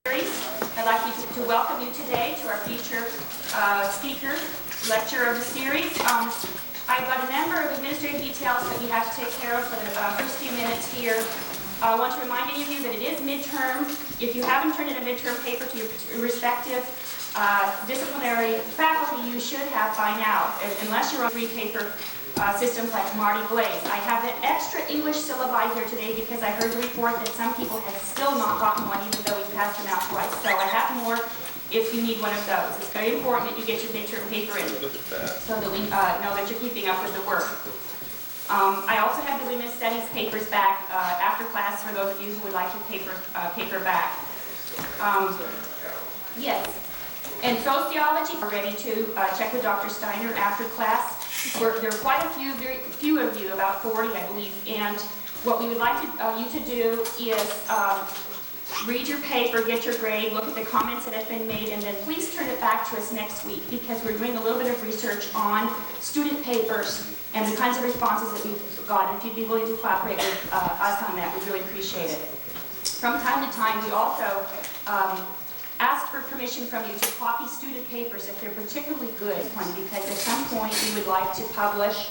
I'd like to welcome you today to our feature speaker lecture of the series. I've got a number of administrative details that we have to take care of for the first few minutes here. I want to remind any of you that it is midterm. If you haven't turned in a midterm paper to your respective disciplinary faculty, you should have by now, unless you're on three-paper systems like Marty Blaze. I have an extra English syllabi here today because I heard the report that some people have still not gotten one, even though we passed them out twice. So I have more if you need one of those. It's very important that you get your midterm paper in so that we know that you're keeping up with the work. I also have the Women's Studies papers back after class for those of you who would like your paper back. Yes. And sociology, we're ready to check with Dr. Steiner after class. There are quite a few, very few of you, about 40 I believe, and what we would like you to do is read your paper, get your grade, look at the comments that have been made, and then please turn it back to us next week because we're doing a little bit of research on student papers and the kinds of responses that we've gotten. If you'd be willing to collaborate with us on that, we'd really appreciate it. From time to time, we also ask for permission from you to copy student papers if they're particularly good, because at some point we would like to publish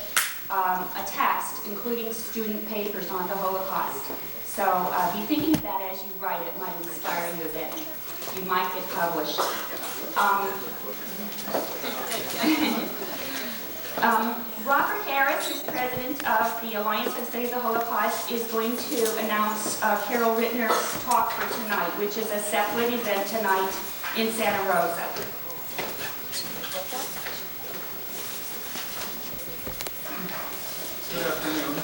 a text including student papers on the Holocaust. So be thinking of that as you write. It might inspire you a bit. You might get published. Robert Harris, who's president of the Alliance for the Study of the Holocaust, is going to announce Carol Rittner's talk for tonight, which is a separate event tonight in Santa Rosa. Good afternoon.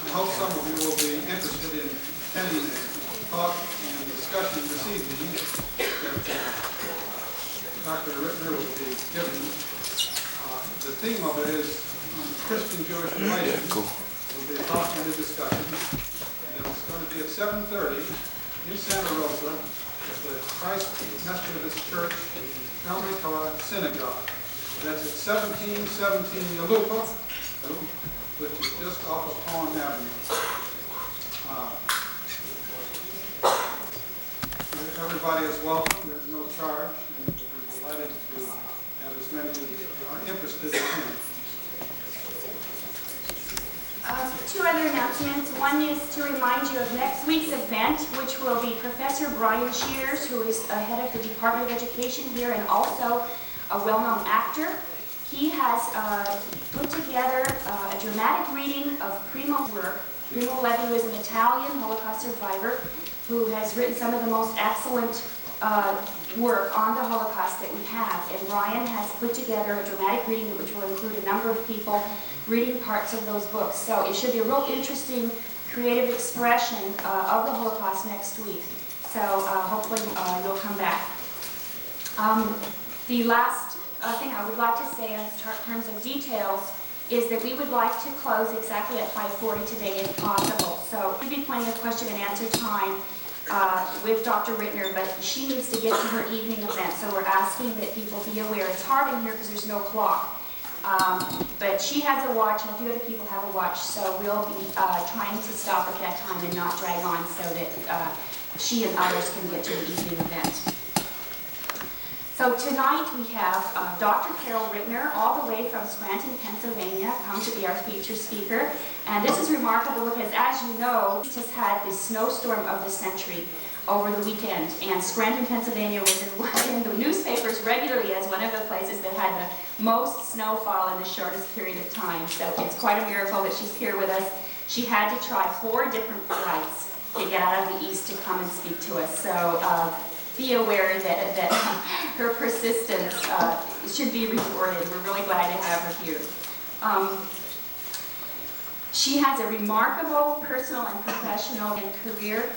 I hope some of you will be interested in attending a talk and discussion this evening that Dr. Rittner will be giving. The theme of it is Christian-Jewish relations. We'll be talking and discussion. And it's going to be at 7:30 in Santa Rosa at the Christ Methodist Church Family Torah Synagogue. That's at 1717 Yalupa, which is just off of Palm Avenue. Everybody is welcome. There's no charge. And we're delighted to have as many as are interested in it. Two other announcements. One is to remind you of next week's event, which will be Professor Brian Shears, who is head of the Department of Education here and also a well-known actor. He has put together a dramatic reading of Primo's work. Primo Levi was an Italian Holocaust survivor who has written some of the most excellent work on the Holocaust that we have. And Brian has put together a dramatic reading which will include a number of people reading parts of those books. So it should be a real interesting creative expression of the Holocaust next week. So hopefully you'll come back. The last thing I would like to say in terms of details is that we would like to close exactly at 5:40 today if possible. So there will be plenty of question and answer time with Dr. Rittner, but she needs to get to her evening event, so we're asking that people be aware. It's hard in here because there's no clock, but she has a watch and a few other people have a watch, so we'll be trying to stop at that time and not drag on so that she and others can get to the evening event. So tonight we have Dr. Carol Rittner, all the way from Scranton, Pennsylvania, come to be our feature speaker. And this is remarkable because, as you know, we just had the snowstorm of the century over the weekend. And Scranton, Pennsylvania was in the newspapers regularly as one of the places that had the most snowfall in the shortest period of time. So it's quite a miracle that she's here with us. She had to try 4 different flights to get out of the east to come and speak to us. So be aware that her persistence should be rewarded. We're really glad to have her here. She has a remarkable personal and professional career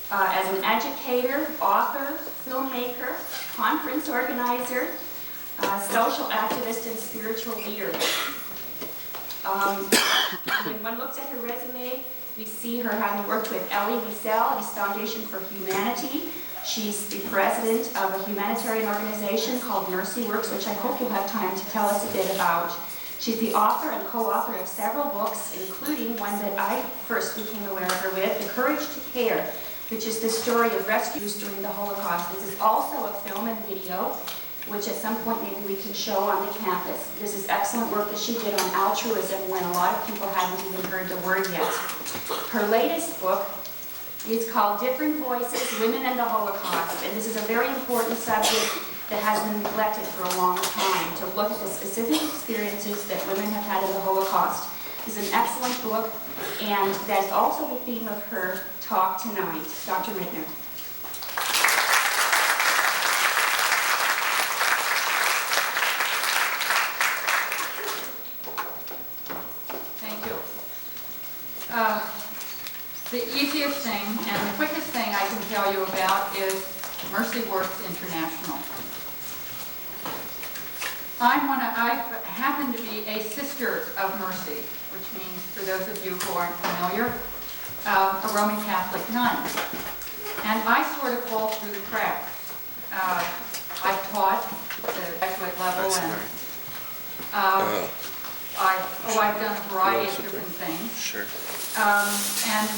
as an educator, author, filmmaker, conference organizer, social activist, and spiritual leader. When one looks at her resume, we see her having worked with Elie Wiesel, the Foundation for Humanity. She's the president of a humanitarian organization called Mercy Works, which I hope you'll have time to tell us a bit about. She's the author and co-author of several books, including one that I first became aware of her with, The Courage to Care, which is the story of rescues during the Holocaust. This is also a film and video, which at some point maybe we can show on the campus. This is excellent work that she did on altruism when a lot of people haven't even heard the word yet. Her latest book is called Different Voices, Women and the Holocaust, and this is a very important subject that has been neglected for a long time, to look at the specific experiences that women have had in the Holocaust. This is an excellent book, and that's also the theme of her talk tonight. Dr. Rittner. Thank you. The easiest thing and the quickest thing I can tell you about is Mercy Works International. I happen to be a sister of Mercy, which means, for those of you who aren't familiar, a Roman Catholic nun. And I sort of fall through the cracks. I've taught at the graduate level, and I've done a variety of different things. Sure. And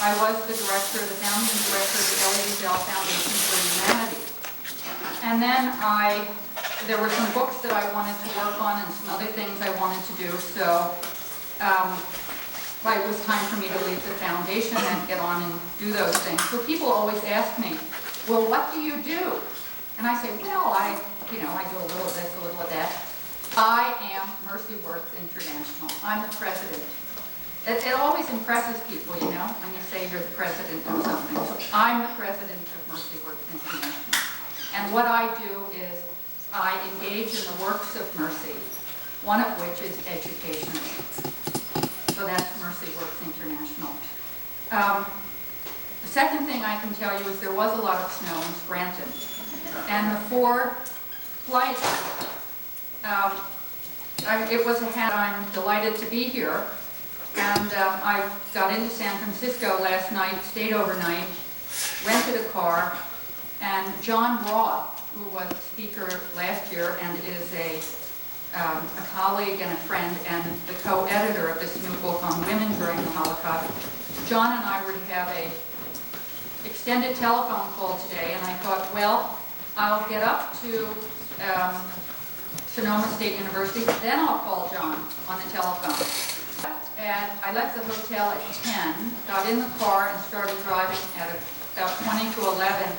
I was the director, the founding director of the Elie Wiesel Foundation for Humanity. And then there were some books that I wanted to work on and some other things I wanted to do, so it was time for me to leave the foundation and get on and do those things. So people always ask me, well, what do you do? And I say, well, I do a little of this, a little of that. I am Mercy Works International. I'm the president. It always impresses people, when you say you're the president of something. So I'm the president of Mercy Works International. And what I do is I engage in the works of mercy, one of which is education. So that's Mercy Works International. The second thing I can tell you is there was a lot of snow in Scranton. And the 4 flights, it was a hat. I'm delighted to be here. And I got into San Francisco last night, stayed overnight, rented a car, and John Roth, who was a speaker last year and is a colleague and a friend and the co-editor of this new book on women during the Holocaust, John and I were to have a extended telephone call today, and I thought, well, I'll get up to Sonoma State University, then I'll call John on the telephone. And I left the hotel at 10, got in the car and started driving at about 20 to 11,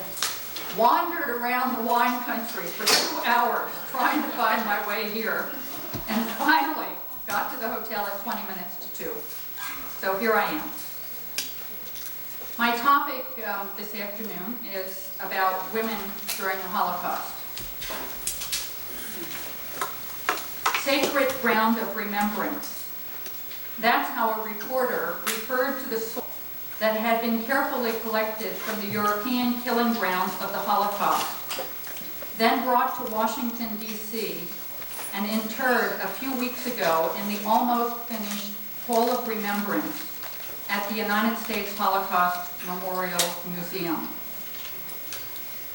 wandered around the wine country for 2 hours trying to find my way here, and finally got to the hotel at 20 minutes to 2. So here I am. My topic this afternoon is about women during the Holocaust. Sacred ground of remembrance. That's how a reporter referred to the soil that had been carefully collected from the European killing grounds of the Holocaust, then brought to Washington, D.C., and interred a few weeks ago in the almost finished Hall of Remembrance at the United States Holocaust Memorial Museum.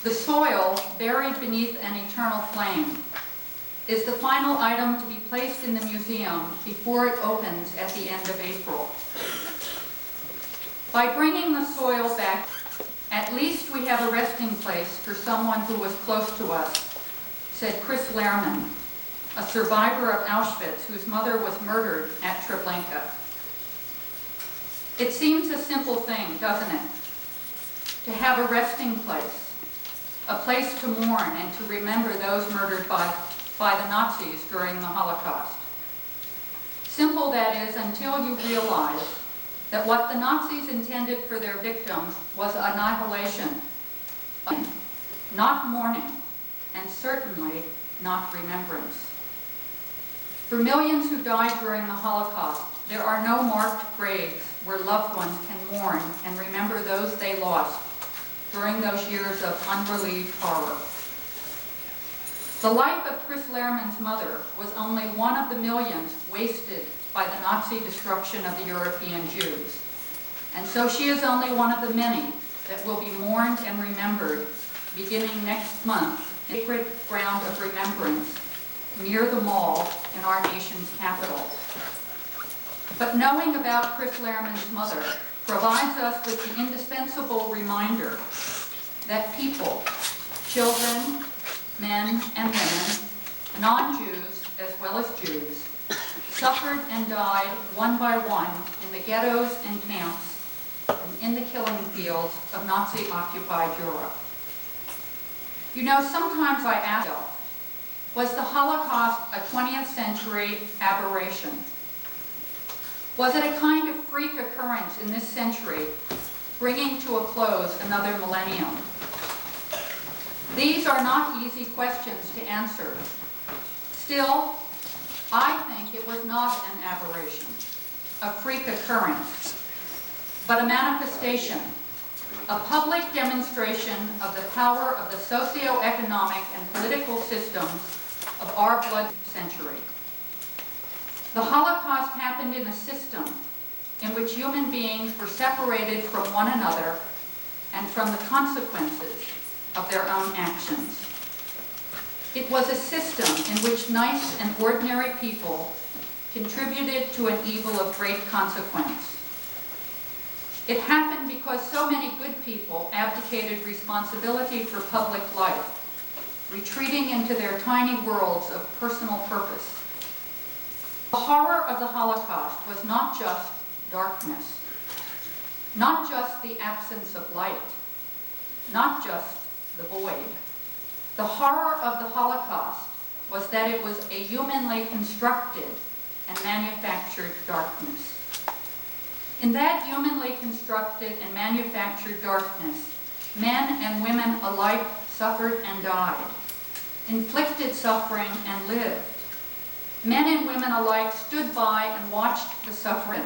The soil, buried beneath an eternal flame, is the final item to be placed in the museum before it opens at the end of April. By bringing the soil back, at least we have a resting place for someone who was close to us, said Chris Lehrman, a survivor of Auschwitz whose mother was murdered at Treblinka. It seems a simple thing, doesn't it? To have a resting place, a place to mourn and to remember those murdered by the Nazis during the Holocaust. Simple, that is, until you realize that what the Nazis intended for their victims was annihilation, not mourning, and certainly not remembrance. For millions who died during the Holocaust, there are no marked graves where loved ones can mourn and remember those they lost during those years of unrelieved horror. The life of Chris Lehrman's mother was only one of the millions wasted by the Nazi destruction of the European Jews. And so she is only one of the many that will be mourned and remembered beginning next month in the sacred ground of remembrance near the mall in our nation's capital. But knowing about Chris Lehrman's mother provides us with the indispensable reminder that people, children, men and women, non-Jews as well as Jews, suffered and died one by one in the ghettos and camps and in the killing fields of Nazi-occupied Europe. You know, sometimes I ask myself, was the Holocaust a 20th century aberration? Was it a kind of freak occurrence in this century, bringing to a close another millennium? These are not easy questions to answer. Still, I think it was not an aberration, a freak occurrence, but a manifestation, a public demonstration of the power of the socio-economic and political systems of our blood century. The Holocaust happened in a system in which human beings were separated from one another and from the consequences of their own actions. It was a system in which nice and ordinary people contributed to an evil of great consequence. It happened because so many good people abdicated responsibility for public life, retreating into their tiny worlds of personal purpose. The horror of the Holocaust was not just darkness, not just the absence of light, not just the void. The horror of the Holocaust was that it was a humanly constructed and manufactured darkness. In that humanly constructed and manufactured darkness, men and women alike suffered and died, inflicted suffering and lived. Men and women alike stood by and watched the suffering,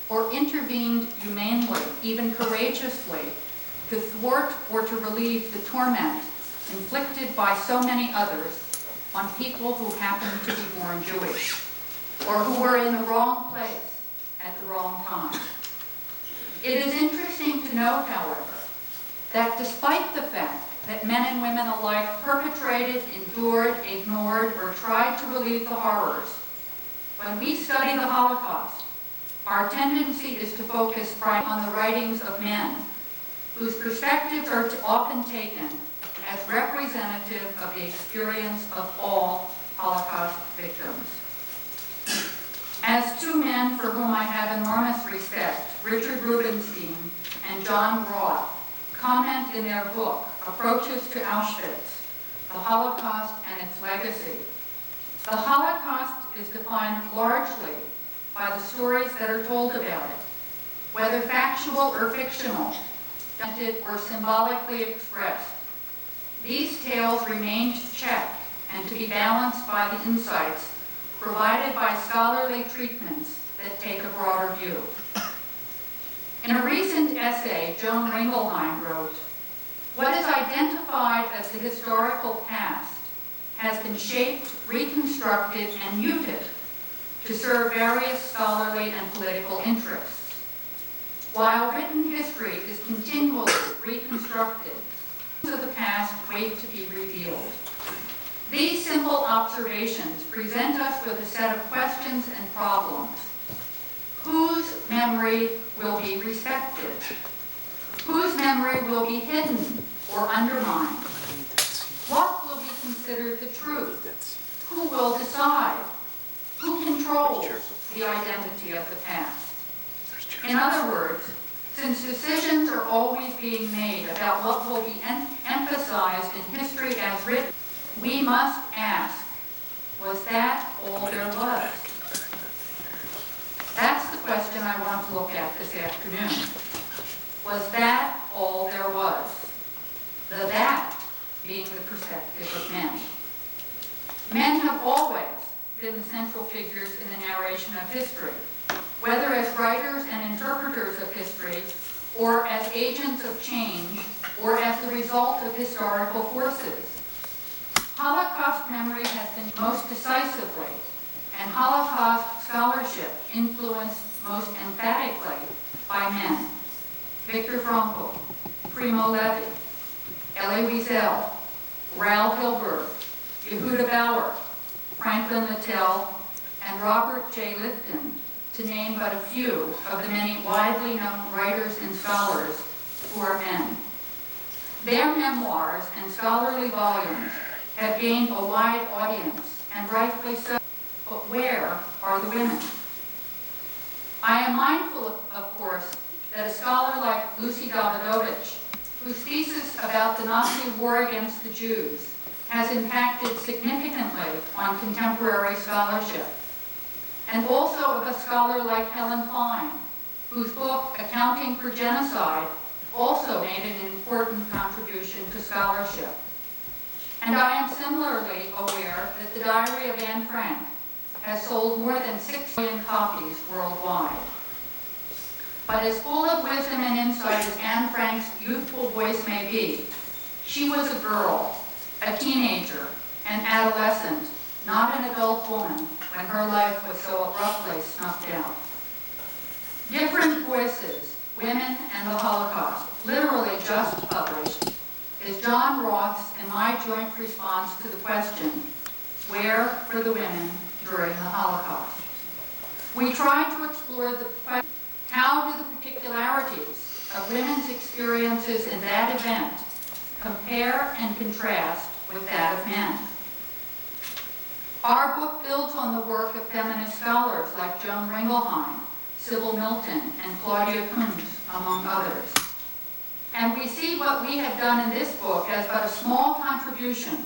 or intervened humanely, even courageously, to thwart or to relieve the torment inflicted by so many others on people who happened to be born Jewish, or who were in the wrong place at the wrong time. It is interesting to note, however, that despite the fact that men and women alike perpetrated, endured, ignored, or tried to relieve the horrors, when we study the Holocaust, our tendency is to focus primarily on the writings of men, whose perspectives are often taken as representative of the experience of all Holocaust victims. As two men for whom I have enormous respect, Richard Rubinstein and John Broad, comment in their book, Approaches to Auschwitz, The Holocaust and Its Legacy. The Holocaust is defined largely by the stories that are told about it, whether factual or fictional, documented or symbolically expressed. These tales remain to check and to be balanced by the insights provided by scholarly treatments that take a broader view. In a recent essay, Joan Ringelheim wrote, "What is identified as the historical past has been shaped, reconstructed, and muted to serve various scholarly and political interests. While written history is continually reconstructed, of the past wait to be revealed. These simple observations present us with a set of questions and problems. Whose memory will be respected? Whose memory will be hidden or undermined? What will be considered the truth? Who will decide? Who controls the identity of the past? In other words, since decisions are always being made about what will be emphasized in history as written, we must ask, was that all there was? That's the question I want to look at this afternoon. Was that all there was? The that being the perspective of men. Men have always been the central figures in the narration of history, whether as writers and interpreters of history, or as agents of change, or as the result of historical forces. Holocaust memory has been most decisively, and Holocaust scholarship influenced most emphatically by men. Viktor Frankl, Primo Levi, Elie Wiesel, Raoul Hilberg, Yehuda Bauer, Franklin Littell, and Robert J. Lifton, to name but a few of the many widely known writers and scholars who are men. Their memoirs and scholarly volumes have gained a wide audience, and rightfully so, but where are the women? I am mindful, of course, that a scholar like Lucy Davidovich, whose thesis about the Nazi war against the Jews has impacted significantly on contemporary scholarship, and also of a scholar like Helen Fine, whose book, Accounting for Genocide, also made an important contribution to scholarship. And I am similarly aware that the Diary of Anne Frank has sold more than 6 million copies worldwide. But as full of wisdom and insight as Anne Frank's youthful voice may be, she was a girl, a teenager, an adolescent, not an adult woman when her life was so abruptly snuffed out. Different Voices, Women and the Holocaust, literally just published, is John Roth's and my joint response to the question, where were the women during the Holocaust? We try to explore the question, how do the particularities of women's experiences in that event compare and contrast with that of men? Our book builds on the work of feminist scholars like Joan Ringelheim, Sybil Milton, and Claudia Kunz, among others. And we see what we have done in this book as but a small contribution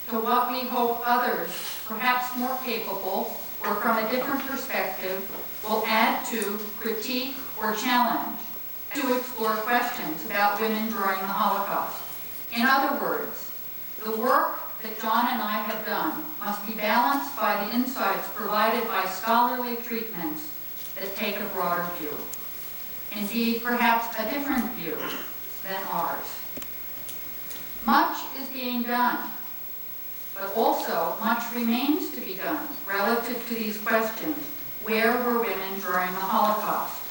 to what we hope others, perhaps more capable or from a different perspective, will add to, critique, or challenge to explore questions about women during the Holocaust. In other words, the work that John and I have done must be balanced by the insights provided by scholarly treatments that take a broader view. Indeed, perhaps a different view than ours. Much is being done, but also much remains to be done relative to these questions. Where were women during the Holocaust?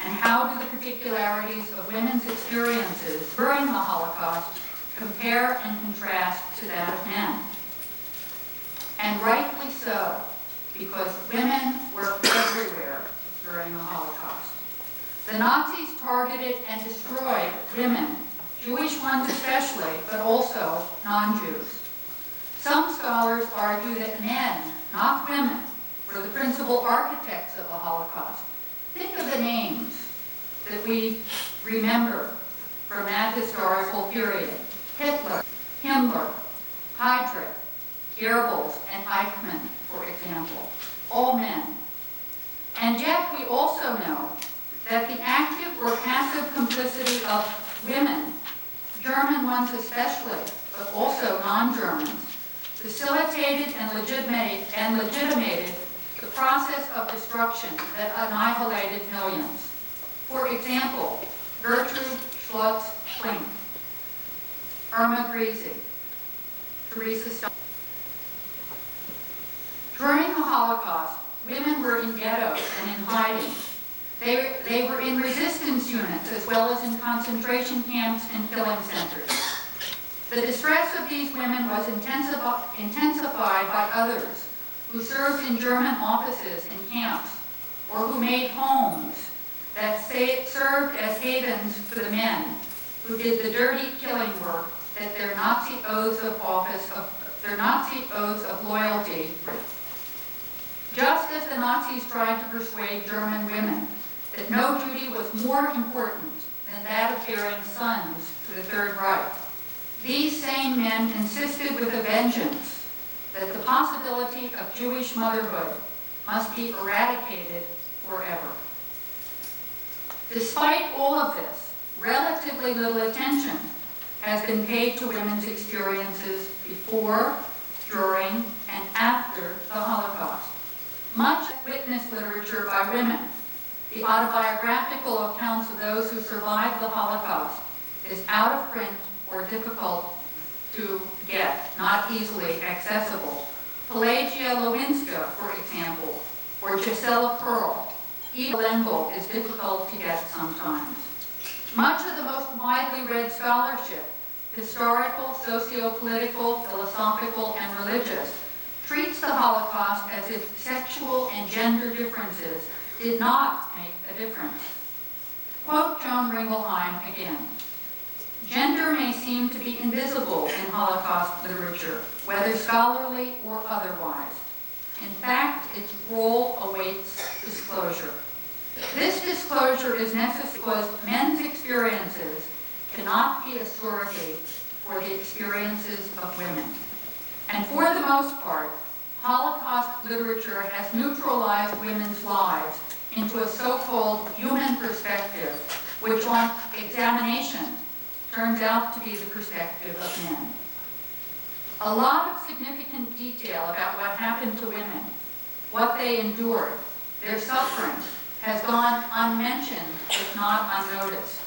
And how do the particularities of women's experiences during the Holocaust compare and contrast to that of men? And rightly so, because women were everywhere during the Holocaust. The Nazis targeted and destroyed women, Jewish ones especially, but also non-Jews. Some scholars argue that men, not women, were the principal architects of the Holocaust. Think of the names that we remember from that historical period. Hitler, Himmler, Heydrich, Goebbels, and Eichmann, for example, all men. And yet we also know that the active or passive complicity of women, German ones especially, but also non-Germans, facilitated and legitimated the process of destruction that annihilated millions. For example, Gertrude Schlotz-Klink, Irma Grisi, Teresa Stein. During the Holocaust, women were in ghettos and in hiding. They were in resistance units as well as in concentration camps and killing centers. The distress of these women was intensified by others who served in German offices and camps, or who made homes that served as havens for the men who did the dirty killing work that their Nazi oaths of office, their Nazi oaths of loyalty. Just as the Nazis tried to persuade German women that no duty was more important than that of bearing sons to the Third Reich, these same men insisted with a vengeance that the possibility of Jewish motherhood must be eradicated forever. Despite all of this, relatively little attention has been paid to women's experiences before, during, and after the Holocaust. Much witness literature by women, the autobiographical accounts of those who survived the Holocaust, is out of print or difficult to get, not easily accessible. Pelagia Lewinska, for example, or Gisela Pearl, Eva Lengel is difficult to get sometimes. Much of the most widely read scholarship, historical, socio-political, philosophical, and religious, treats the Holocaust as if sexual and gender differences did not make a difference. Quote Joan Ringelheim again. Gender may seem to be invisible in Holocaust literature, whether scholarly or otherwise. In fact, its role awaits disclosure. This disclosure is necessary because men's experiences cannot be a surrogate for the experiences of women. And for the most part, Holocaust literature has neutralized women's lives into a so-called human perspective, which on examination turns out to be the perspective of men. A lot of significant detail about what happened to women, what they endured, their suffering, has gone unmentioned, if not unnoticed.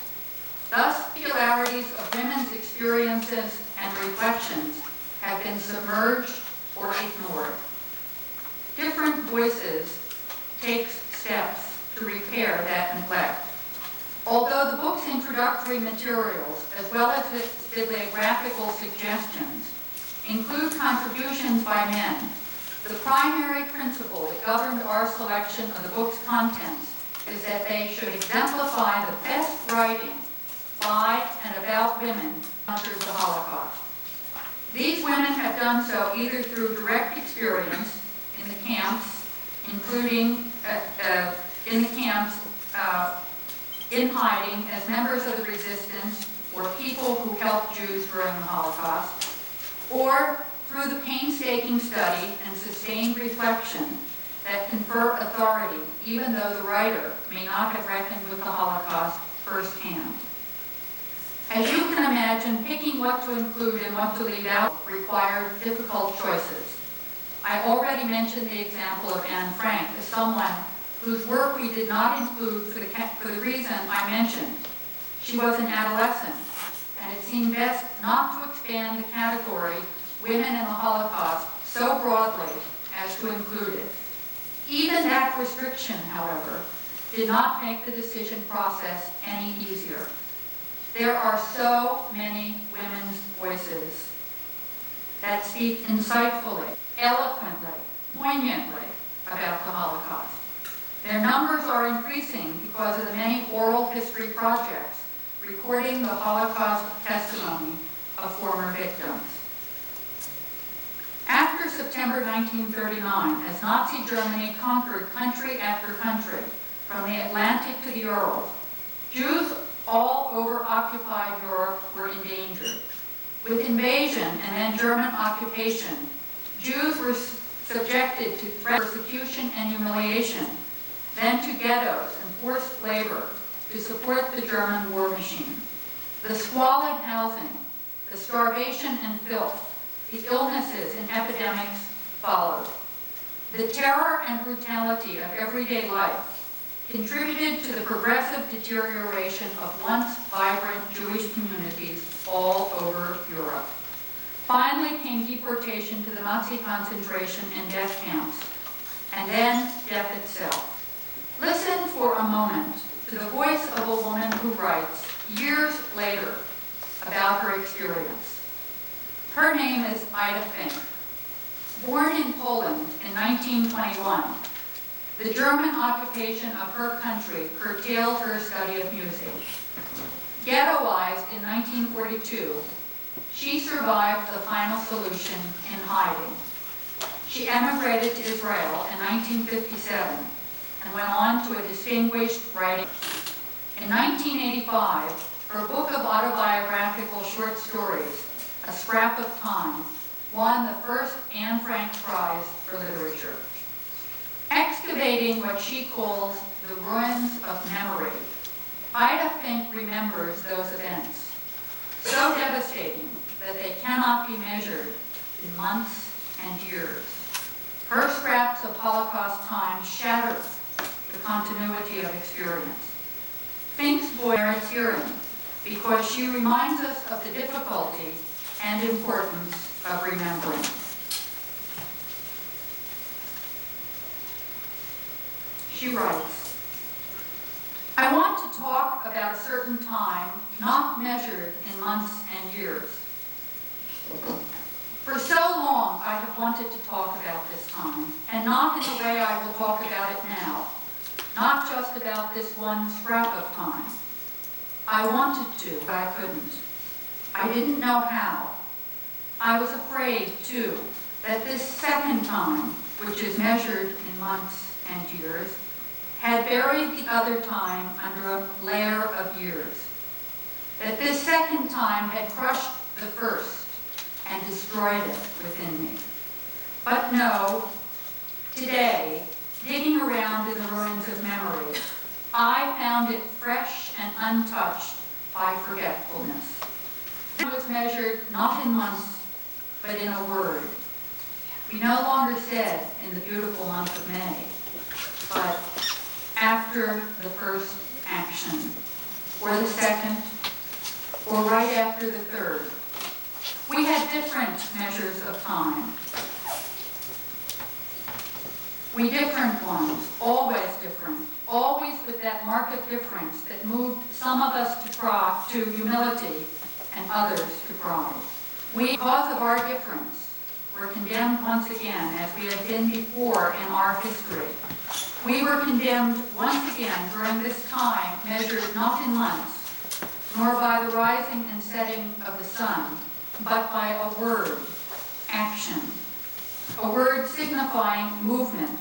Thus, particularities of women's experiences and reflections have been submerged or ignored. Different voices take steps to repair that neglect. Although the book's introductory materials, as well as its bibliographical suggestions, include contributions by men, the primary principle that governed our selection of the book's contents is that they should exemplify the best writing by and about women who encountered the Holocaust. These women have done so either through direct experience in the camps, including in hiding as members of the resistance or people who helped Jews during the Holocaust, or through the painstaking study and sustained reflection that confer authority, even though the writer may not have reckoned with the Holocaust firsthand. As you can imagine, picking what to include and what to leave out required difficult choices. I already mentioned the example of Anne Frank as someone whose work we did not include for the reason I mentioned. She was an adolescent, and it seemed best not to expand the category women in the Holocaust so broadly as to include it. Even that restriction, however, did not make the decision process any easier. There are so many women's voices that speak insightfully, eloquently, poignantly about the Holocaust. Their numbers are increasing because of the many oral history projects recording the Holocaust testimony of former victims. After September 1939, as Nazi Germany conquered country after country, from the Atlantic to the Urals, Jews all over occupied Europe were endangered. With invasion and then German occupation, Jews were subjected to persecution and humiliation, then to ghettos and forced labor to support the German war machine. The squalid housing, the starvation and filth, the illnesses and epidemics followed. The terror and brutality of everyday life contributed to the progressive deterioration of once vibrant Jewish communities all over Europe. Finally came deportation to the Nazi concentration and death camps, and then death itself. Listen for a moment to the voice of a woman who writes, years later, about her experience. Her name is Ida Fink. Born in Poland in 1921, the German occupation of her country curtailed her study of music. Ghettoized in 1942, she survived the final solution in hiding. She emigrated to Israel in 1957 and went on to a distinguished writing. In 1985, her book of autobiographical short stories, A Scrap of Time, won the first Anne Frank Prize for Literature. Excavating what she calls the ruins of memory, Ida Fink remembers those events, so devastating that they cannot be measured in months and years. Her scraps of Holocaust time shatter the continuity of experience. Fink's voice merits hearing because she reminds us of the difficulty and importance of remembering. She writes, I want to talk about a certain time not measured in months and years. For so long, I have wanted to talk about this time, and not in the way I will talk about it now, not just about this one scrap of time. I wanted to, but I couldn't. I didn't know how. I was afraid, too, that this second time, which is measured in months and years, had buried the other time under a layer of years. That this second time had crushed the first and destroyed it within me. But no, today, digging around in the ruins of memory, I found it fresh and untouched by forgetfulness. It was measured not in months, but in a word. We no longer said in the beautiful month of May, but after the first action, or the second, or right after the third. We had different measures of time. We different ones, always different, always with that marked difference that moved some of us to humility and others to pride. We, because of our difference, were condemned once again, as we had been before in our history. We were condemned once again during this time, measured not in months, nor by the rising and setting of the sun, but by a word, action. A word signifying movement.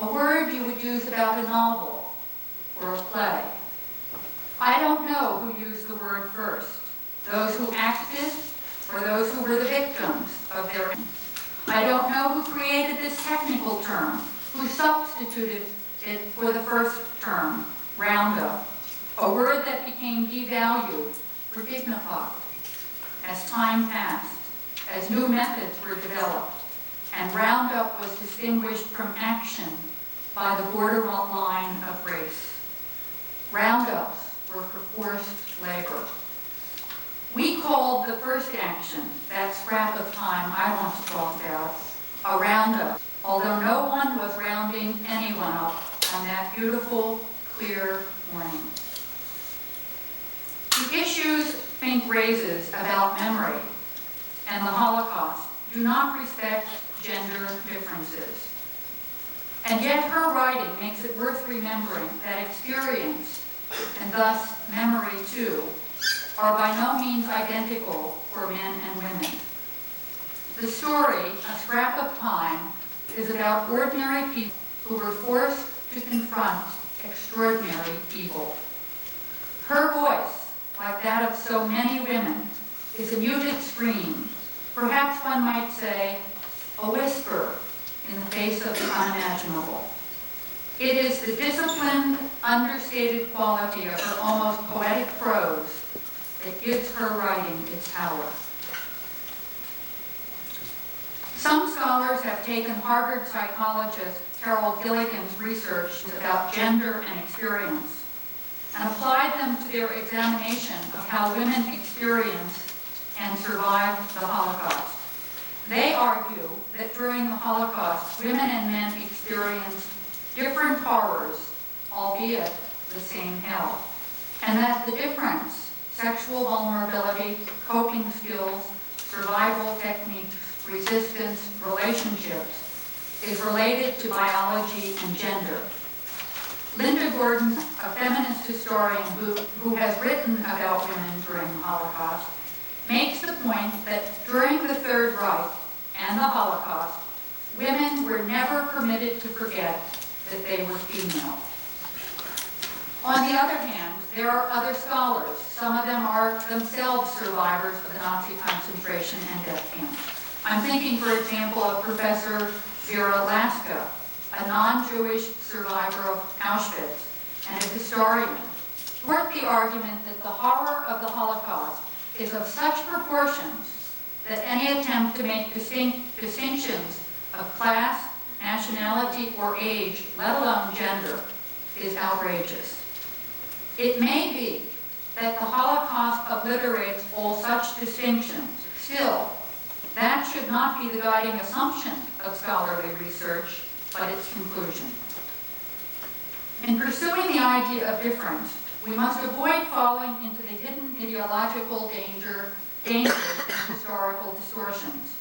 A word you would use about a novel or a play. I don't know who used the word first, those who acted or those who were the victims of their. I don't know who created this technical term, who substituted it for the first term, roundup, a word that became devalued or dignified as time passed, as new methods were developed, and roundup was distinguished from action by the borderline of race. Roundups were for forced labor. We called the first action, that scrap of time I want to talk about, a roundup, although no one was rounding anyone up on that beautiful, clear morning. The issues Fink raises about memory and the Holocaust do not respect gender differences. And yet her writing makes it worth remembering that experience, and thus memory too, are by no means identical for men and women. The story, A Scrap of Time, is about ordinary people who were forced to confront extraordinary evil. Her voice, like that of so many women, is a muted scream, perhaps one might say, a whisper in the face of the unimaginable. It is the disciplined, understated quality of her almost poetic prose that gives her writing its power. Some scholars have taken Harvard psychologist Carol Gilligan's research about gender and experience and applied them to their examination of how women experienced and survived the Holocaust. They argue that during the Holocaust, women and men experienced different horrors, albeit the same hell, and that the difference, sexual vulnerability, coping skills, survival techniques, resistance, relationships, is related to biology and gender. Linda Gordon, a feminist historian who has written about women during the Holocaust, makes the point that during the Third Reich and the Holocaust, women were never permitted to forget that they were female. On the other hand, there are other scholars. Some of them are themselves survivors of the Nazi concentration and death camps. I'm thinking, for example, of Professor Vera Laska, a non-Jewish survivor of Auschwitz and a historian, who support the argument that the horror of the Holocaust is of such proportions that any attempt to make distinctions of class, nationality, or age, let alone gender, is outrageous. It may be that the Holocaust obliterates all such distinctions. Still, that should not be the guiding assumption of scholarly research, but its conclusion. In pursuing the idea of difference, we must avoid falling into the hidden ideological dangers and historical distortions.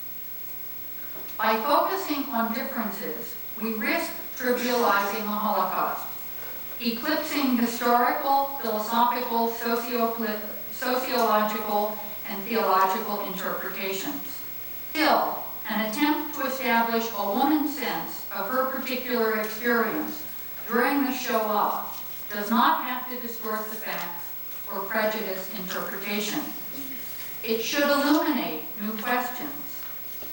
By focusing on differences, we risk trivializing the Holocaust. eclipsing historical, philosophical, sociological, and theological interpretations. Still, an attempt to establish a woman's sense of her particular experience during the Shoah does not have to distort the facts or prejudice interpretation. It should illuminate new questions.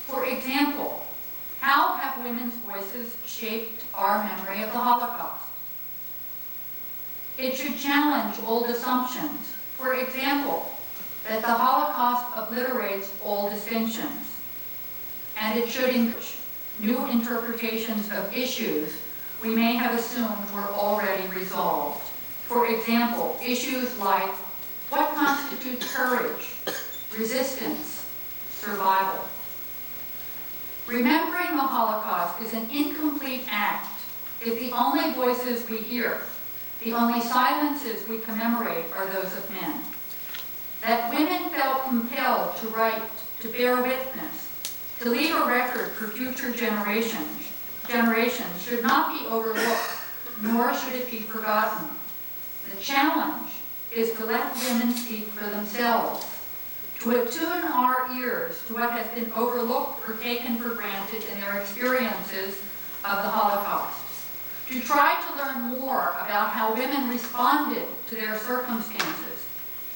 For example, how have women's voices shaped our memory of the Holocaust? It should challenge old assumptions. For example, that the Holocaust obliterates all distinctions. And it should encourage new interpretations of issues we may have assumed were already resolved. For example, issues like what constitutes courage, resistance, survival. Remembering the Holocaust is an incomplete act if the only voices we hear, the only silences we commemorate are those of men. That women felt compelled to write, to bear witness, to leave a record for future generations should not be overlooked, nor should it be forgotten. The challenge is to let women speak for themselves, to attune our ears to what has been overlooked or taken for granted in their experiences of the Holocaust, to try to learn more about how women responded to their circumstances,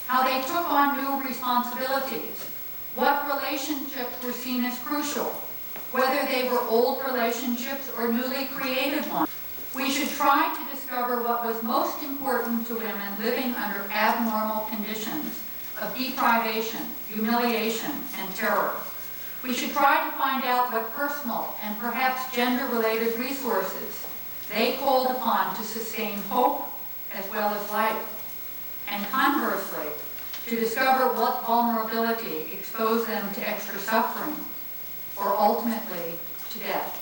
how they took on new responsibilities, what relationships were seen as crucial, whether they were old relationships or newly created ones. We should try to discover what was most important to women living under abnormal conditions of deprivation, humiliation, and terror. We should try to find out what personal and perhaps gender-related resources they called upon to sustain hope as well as life, and conversely, to discover what vulnerability exposed them to extra suffering, or ultimately to death.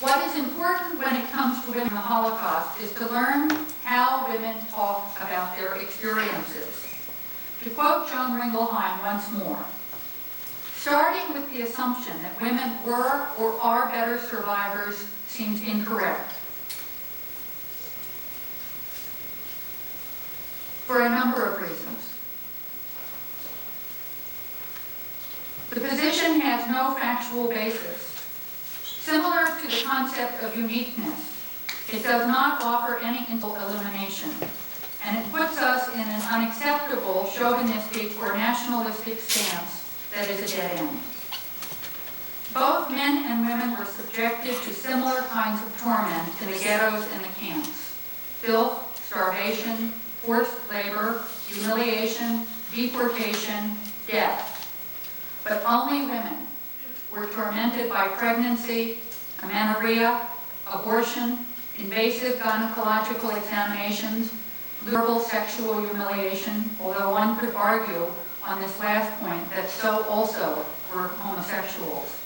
What is important when it comes to women in the Holocaust is to learn how women talk about their experiences. To quote Joan Ringelheim once more, starting with the assumption that women were or are better survivors seems incorrect. For a number of reasons. The position has no factual basis. Similar to the concept of uniqueness, it does not offer any illumination, and it puts us in an unacceptable chauvinistic or nationalistic stance that is a dead end. Both men and women were subjected to similar kinds of torment in the ghettos and the camps: filth, starvation, forced labor, humiliation, deportation, death. But only women were tormented by pregnancy, amenorrhea, abortion, invasive gynecological examinations, verbal sexual humiliation, although one could argue on this last point that so also were homosexuals.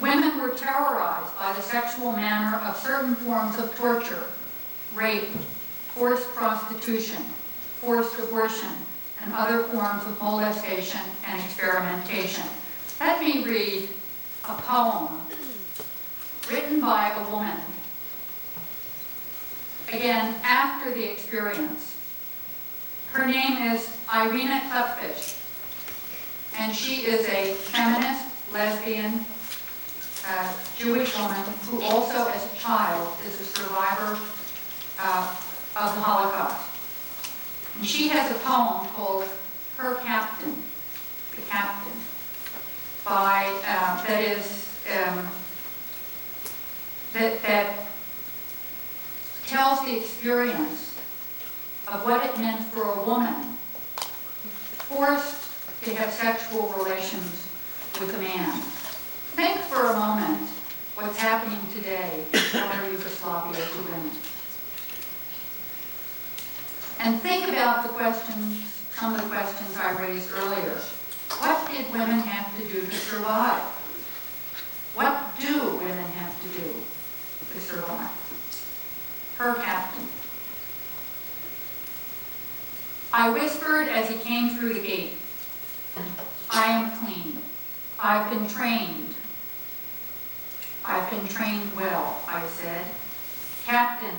Women were terrorized by the sexual manner of certain forms of torture, rape, forced prostitution, forced abortion, and other forms of molestation and experimentation. Let me read a poem written by a woman, again, after the experience. Her name is Irina Klepfish, and she is a feminist, lesbian, Jewish woman who also, as a child, is a survivor of the Holocaust. And she has a poem called Her Captain, The Captain, that tells the experience of what it meant for a woman forced to have sexual relations with a man. Think for a moment what's happening today in former Yugoslavia to women. And think about the questions, some of the questions I raised earlier. What did women have to do to survive? What do women have to do to survive? Her captain. I whispered as he came through the gate, I am clean. I've been trained. I've been trained well, I said. Captain,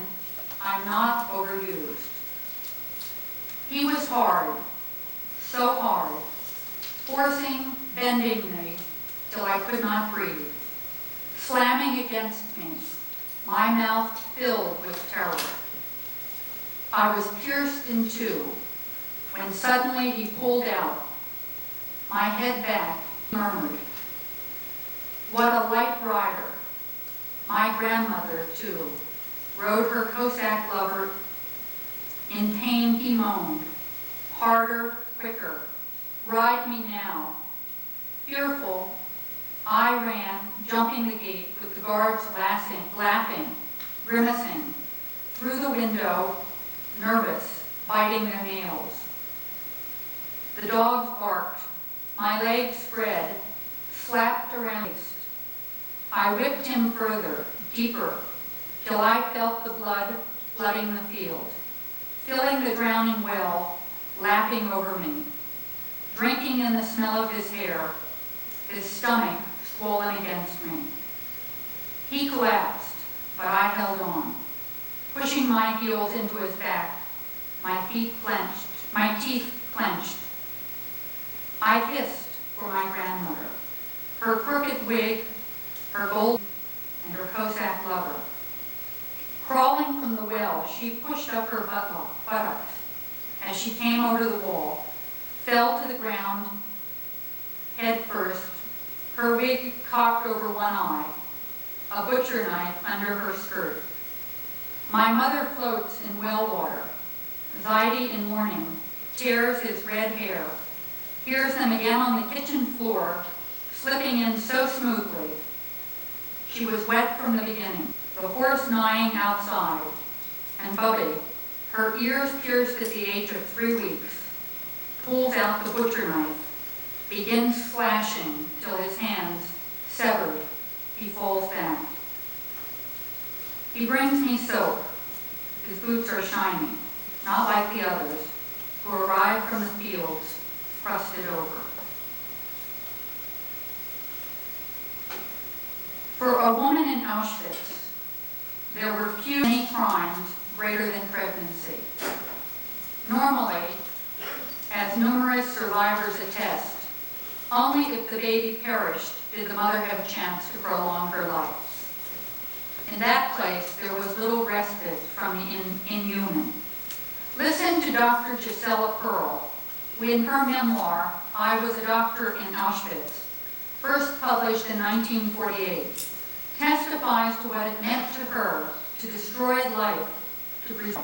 I'm not overused. He was hard, so hard, forcing, bending me till I could not breathe, slamming against me, my mouth filled with terror. I was pierced in two when suddenly he pulled out, my head back, murmured, "What a light rider." My grandmother, too, rode her Cossack lover. In pain he moaned, harder, quicker, ride me now. Fearful, I ran, jumping the gate with the guards laughing, grimacing, through the window, nervous, biting their nails. The dogs barked, my legs spread, slapped around his waist. I whipped him further, deeper, till I felt the blood flooding the field, filling the drowning well, lapping over me, drinking in the smell of his hair, his stomach swollen against me. He collapsed, but I held on, pushing my heels into his back, my teeth clenched. I hissed for my grandmother, her crooked wig, her gold, and her Cossack lover. Crawling from the well, she pushed up her buttocks as she came over the wall, fell to the ground, head first, her wig cocked over one eye, a butcher knife under her skirt. My mother floats in well water. Anxiety in morning tears his red hair, hears them again on the kitchen floor, slipping in so smoothly. She was wet from the beginning, the horse gnawing outside, and Bubby, her ears pierced at the age of 3 weeks, pulls out the butcher knife, begins slashing till his hands, severed, he falls back. He brings me soap. His boots are shiny, not like the others, who arrive from the fields, crusted over. For a woman in Auschwitz, there were few crimes greater than pregnancy. Normally, as numerous survivors attest, only if the baby perished did the mother have a chance to prolong her life. In that place, there was little respite from the inhuman. Listen to Dr. Gisela Pearl, who in her memoir, I Was a Doctor in Auschwitz, first published in 1948, testifies to what it meant to her to destroy life, to preserve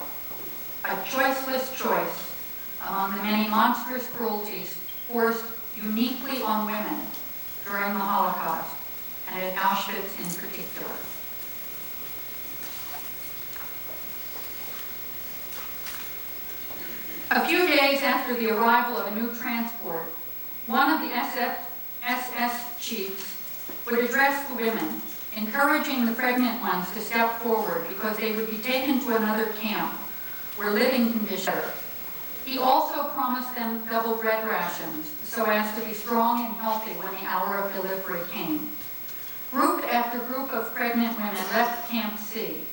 a choiceless choice among the many monstrous cruelties forced uniquely on women during the Holocaust, and at Auschwitz in particular. A few days after the arrival of a new transport, one of the SS chiefs would address the women, encouraging the pregnant ones to step forward because they would be taken to another camp where living conditions were better. He also promised them double bread rations so as to be strong and healthy when the hour of delivery came. Group after group of pregnant women left Camp C.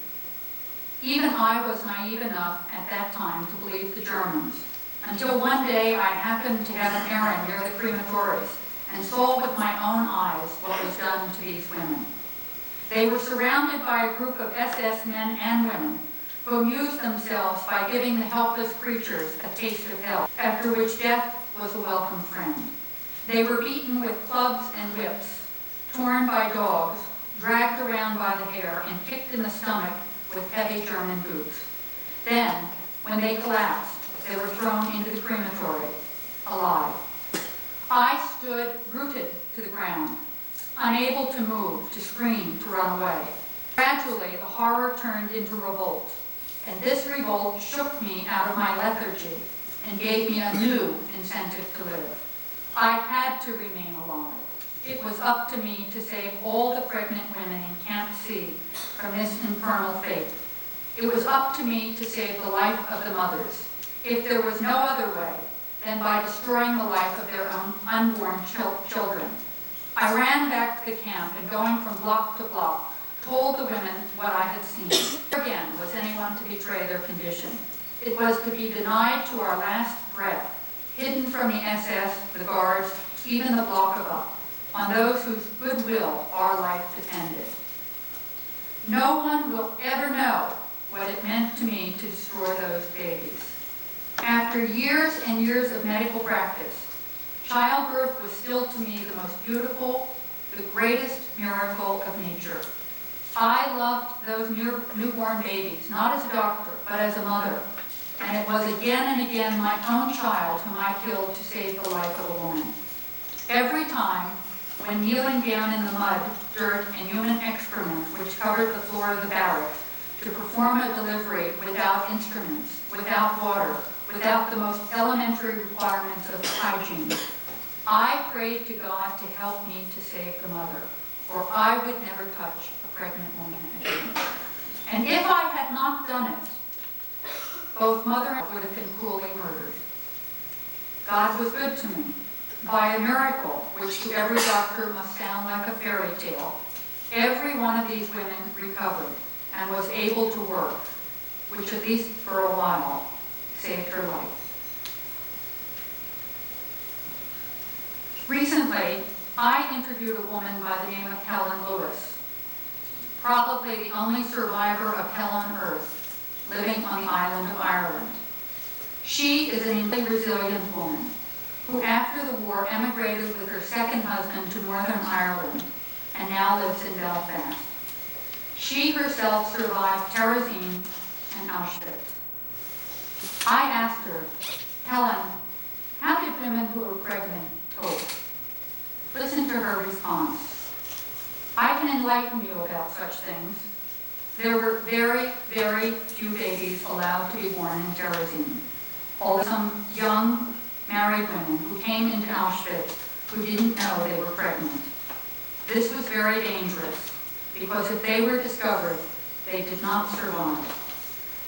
Even I was naive enough at that time to believe the Germans, until one day I happened to have an errand near the crematories and saw with my own eyes what was done to these women. They were surrounded by a group of SS men and women who amused themselves by giving the helpless creatures a taste of hell, after which death was a welcome friend. They were beaten with clubs and whips, torn by dogs, dragged around by the hair, and kicked in the stomach with heavy German boots. Then, when they collapsed, they were thrown into the crematory, alive. I stood rooted to the ground, unable to move, to scream, to run away. Gradually, the horror turned into revolt, and this revolt shook me out of my lethargy and gave me a new incentive to live. I had to remain alive. It was up to me to save all the pregnant women in Camp C from this infernal fate. It was up to me to save the life of the mothers, if there was no other way than by destroying the life of their own unborn children. I ran back to the camp, and going from block to block, told the women what I had seen. Again, was anyone to betray their condition? It was to be denied to our last breath, hidden from the SS, the guards, even the Blockova, on those whose goodwill our life depended. No one will ever know what it meant to me to destroy those babies. After years and years of medical practice, childbirth was still to me the most beautiful, the greatest miracle of nature. I loved those newborn babies, not as a doctor, but as a mother. And it was again and again my own child whom I killed to save the life of a woman. Every time, when kneeling down in the mud, dirt, and human excrement which covered the floor of the barracks to perform a delivery without instruments, without water, without the most elementary requirements of hygiene, I prayed to God to help me to save the mother, or I would never touch a pregnant woman again. And if I had not done it, both mother and would have been cruelly murdered. God was good to me. By a miracle, which to every doctor must sound like a fairy tale, every one of these women recovered and was able to work, which at least for a while saved her life. Recently, I interviewed a woman by the name of Helen Lewis, probably the only survivor of hell on earth, living on the island of Ireland. She is an incredibly resilient woman who after the war emigrated with her second husband to Northern Ireland and now lives in Belfast. She herself survived Terezin and Auschwitz. I asked her, Helen, how did women who were pregnant cope? Listen to her response. I can enlighten you about such things. There were very, very few babies allowed to be born in Terezin. Although some young married women who came into Auschwitz who didn't know they were pregnant. This was very dangerous because if they were discovered, they did not survive.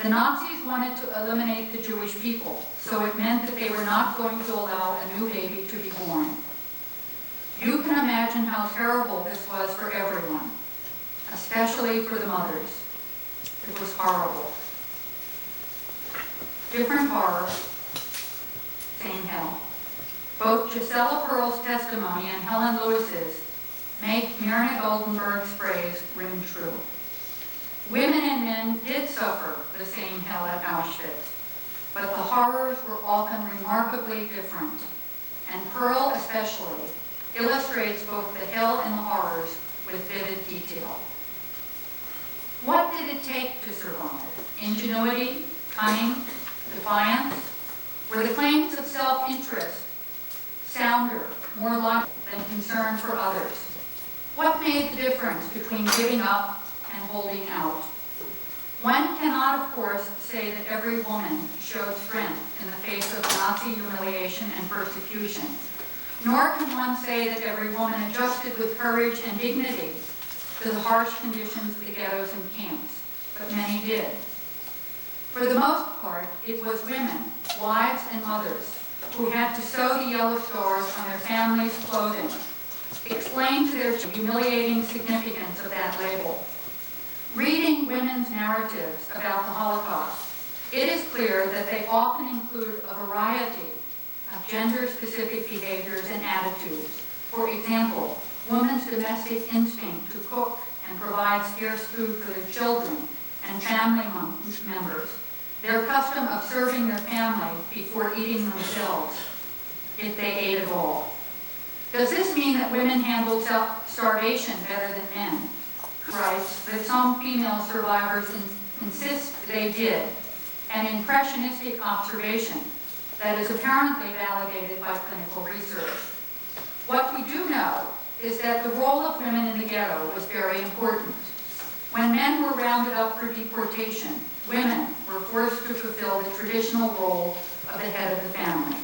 The Nazis wanted to eliminate the Jewish people, so it meant that they were not going to allow a new baby to be born. You can imagine how terrible this was for everyone, especially for the mothers. It was horrible. Different horror, same hell. Both Gisela Pearl's testimony and Helen Lewis's make Myrna Goldenberg's phrase ring true. Women and men did suffer the same hell at Auschwitz, but the horrors were often remarkably different, and Pearl especially illustrates both the hell and the horrors with vivid detail. What did it take to survive? Ingenuity, cunning, defiance? Were the claims of self-interest sounder, more logical than concern for others? What made the difference between giving up and holding out? One cannot, of course, say that every woman showed strength in the face of Nazi humiliation and persecution, nor can one say that every woman adjusted with courage and dignity to the harsh conditions of the ghettos and camps, but many did. For the most part, it was women, wives and mothers, who had to sew the yellow stars on their families' clothing, explain to their humiliating significance of that label. Reading women's narratives about the Holocaust, it is clear that they often include a variety of gender-specific behaviors and attitudes. For example, women's domestic instinct to cook and provide scarce food for their children and family members, their custom of serving their family before eating themselves, if they ate at all. Does this mean that women handled starvation better than men? Writes that some female survivors insist they did, an impressionistic observation that is apparently validated by clinical research. What we do know is that the role of women in the ghetto was very important. When men were rounded up for deportation, women were forced to fulfill the traditional role of the head of the family.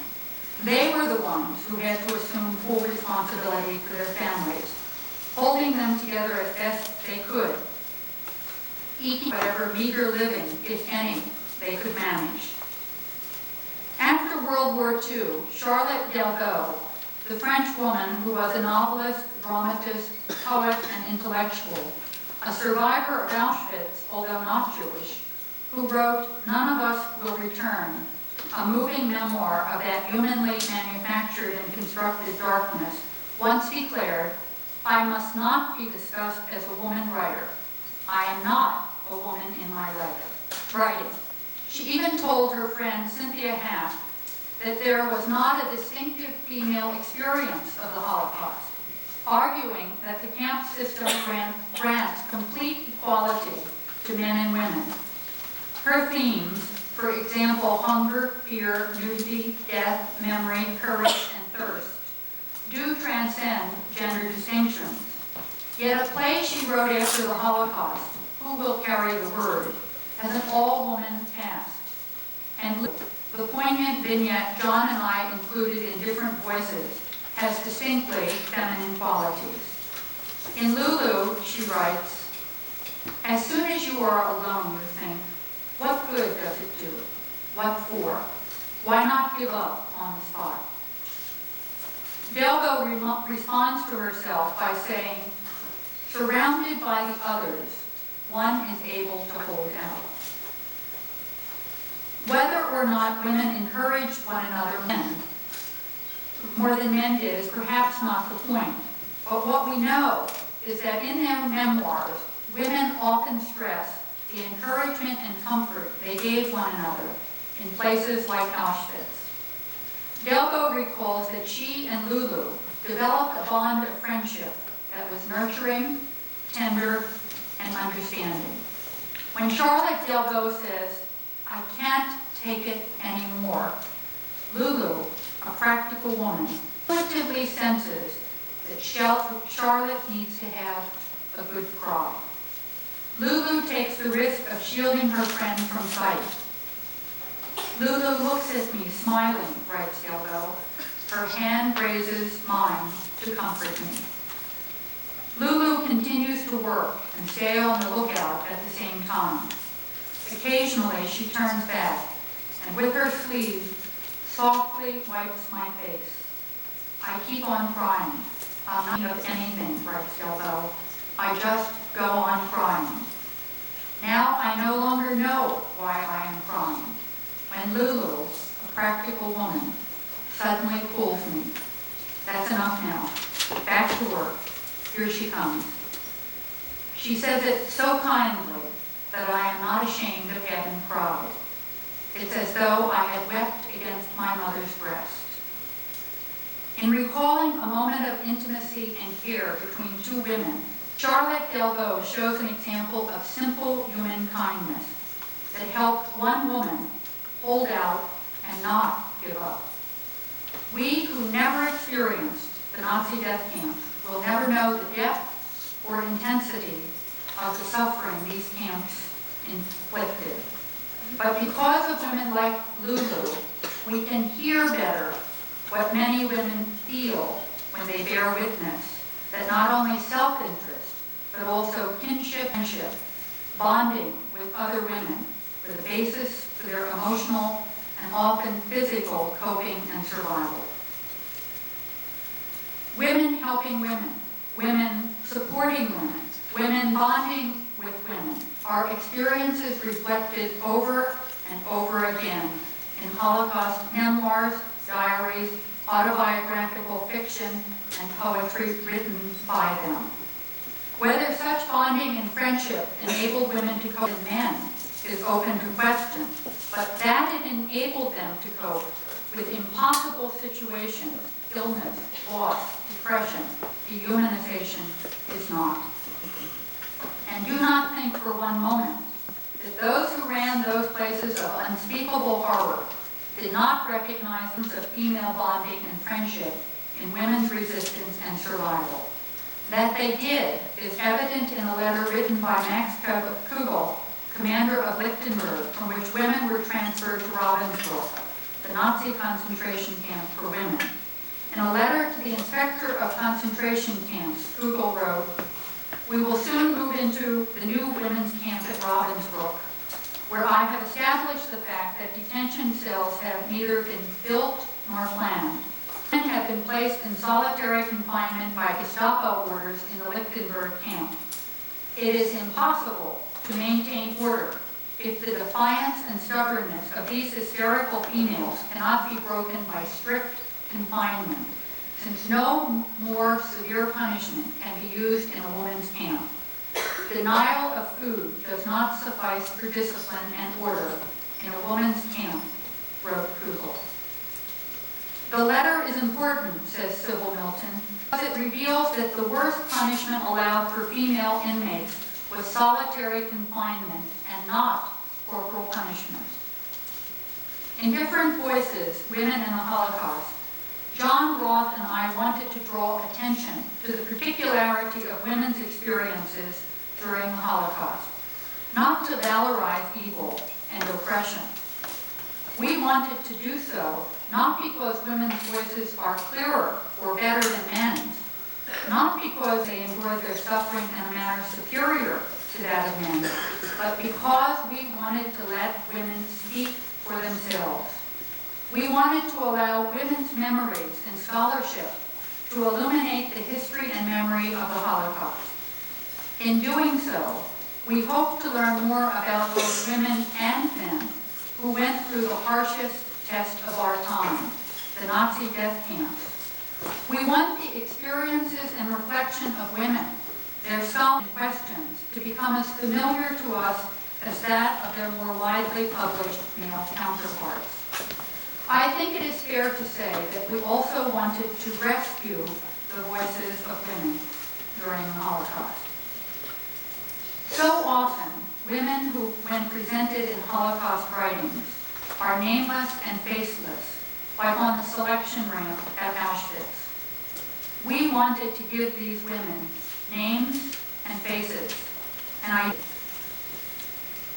They were the ones who had to assume full responsibility for their families, holding them together as best they could, eking whatever meager living, if any, they could manage. After World War II, Charlotte Delgault, the French woman who was a novelist, dramatist, poet, and intellectual, a survivor of Auschwitz, although not Jewish, who wrote "None of Us Will Return," a moving memoir of that humanly manufactured and constructed darkness, once declared, "I must not be discussed as a woman writer. I am not a woman in my writing." She even told her friend Cynthia Haft that there was not a distinctive female experience of the Holocaust, arguing that the camp system grants complete equality to men and women. Her themes, for example, hunger, fear, nudity, death, memory, courage, and thirst, do transcend gender distinctions. Yet a play she wrote after the Holocaust, Who Will Carry the Word, has an all-woman cast. And the poignant vignette John and I included in different voices has distinctly feminine qualities. In Lulu, she writes, "As soon as you are alone, you think, what good does it do? What for? Why not give up on the spot?" Delbo responds to herself by saying, "Surrounded by the others, one is able to hold out." Whether or not women encouraged one another more than men did is perhaps not the point. But what we know is that in their memoirs, women often stress the encouragement and comfort they gave one another in places like Auschwitz. Delbo recalls that she and Lulu developed a bond of friendship that was nurturing, tender, and understanding. When Charlotte Delbo says, "I can't take it anymore," Lulu, a practical woman, intuitively senses that Charlotte needs to have a good cry. Lulu takes the risk of shielding her friend from sight. "Lulu looks at me smiling," writes Delbo. "Her hand raises mine to comfort me." Lulu continues to work and stay on the lookout at the same time. Occasionally, she turns back and with her sleeve softly wipes my face. "I keep on crying. I'm not of anything," writes Delbo. "I just go on crying. Now I no longer know why I am crying. When Lulu, a practical woman, suddenly pulls me. That's enough now. Back to work. Here she comes." She says it so kindly that I am not ashamed of having cried. It's as though I had wept against my mother's breast. In recalling a moment of intimacy and care between two women, Charlotte Delbo shows an example of simple human kindness that helped one woman hold out and not give up. We who never experienced the Nazi death camp will never know the depth or intensity of the suffering these camps inflicted. But because of women like Lulu, we can hear better what many women feel when they bear witness that not only self-interest, but also kinship and friendship, bonding with other women, were the basis for their emotional and often physical coping and survival. Women helping women, women supporting women, women bonding with women are experiences reflected over and over again in Holocaust memoirs, diaries, autobiographical fiction, and poetry written by them. Whether such bonding and friendship enabled women to cope with men is open to question, but that it enabled them to cope with impossible situations, illness, loss, depression, dehumanization, is not. And do not think for one moment that those who ran those places of unspeakable horror did not recognize of female bonding and friendship in women's resistance and survival. That they did is evident in a letter written by Max Kugel, commander of Lichtenberg, from which women were transferred to Ravensbrück, the Nazi concentration camp for women. In a letter to the inspector of concentration camps, Kugel wrote, "We will soon move into the new women's camp at Ravensbrück, where I have established the fact that detention cells have neither been built nor planned. Women have been placed in solitary confinement by Gestapo orders in the Lichtenberg camp. It is impossible to maintain order if the defiance and stubbornness of these hysterical females cannot be broken by strict confinement, since no more severe punishment can be used in a woman's camp. Denial of food does not suffice for discipline and order in a woman's camp, wrote Kugel. The letter is important, says Sybil Milton, because it reveals that the worst punishment allowed for female inmates was solitary confinement and not corporal punishment. In Different Voices, Women in the Holocaust, John Roth and I wanted to draw attention to the particularity of women's experiences during the Holocaust, not to valorize evil and oppression. We wanted to do so not because women's voices are clearer or better than men's, not because they endured their suffering in a manner superior to that of men, but because we wanted to let women speak for themselves. We wanted to allow women's memories and scholarship to illuminate the history and memory of the Holocaust. In doing so, we hope to learn more about both women and men who went through the harshest test of our time, the Nazi death camps. We want the experiences and reflection of women, their scholarly questions, to become as familiar to us as that of their more widely published male counterparts. I think it is fair to say that we also wanted to rescue the voices of women during the Holocaust. So often, women who, when presented in Holocaust writings, are nameless and faceless, like on the selection ramp at Auschwitz. We wanted to give these women names and faces, and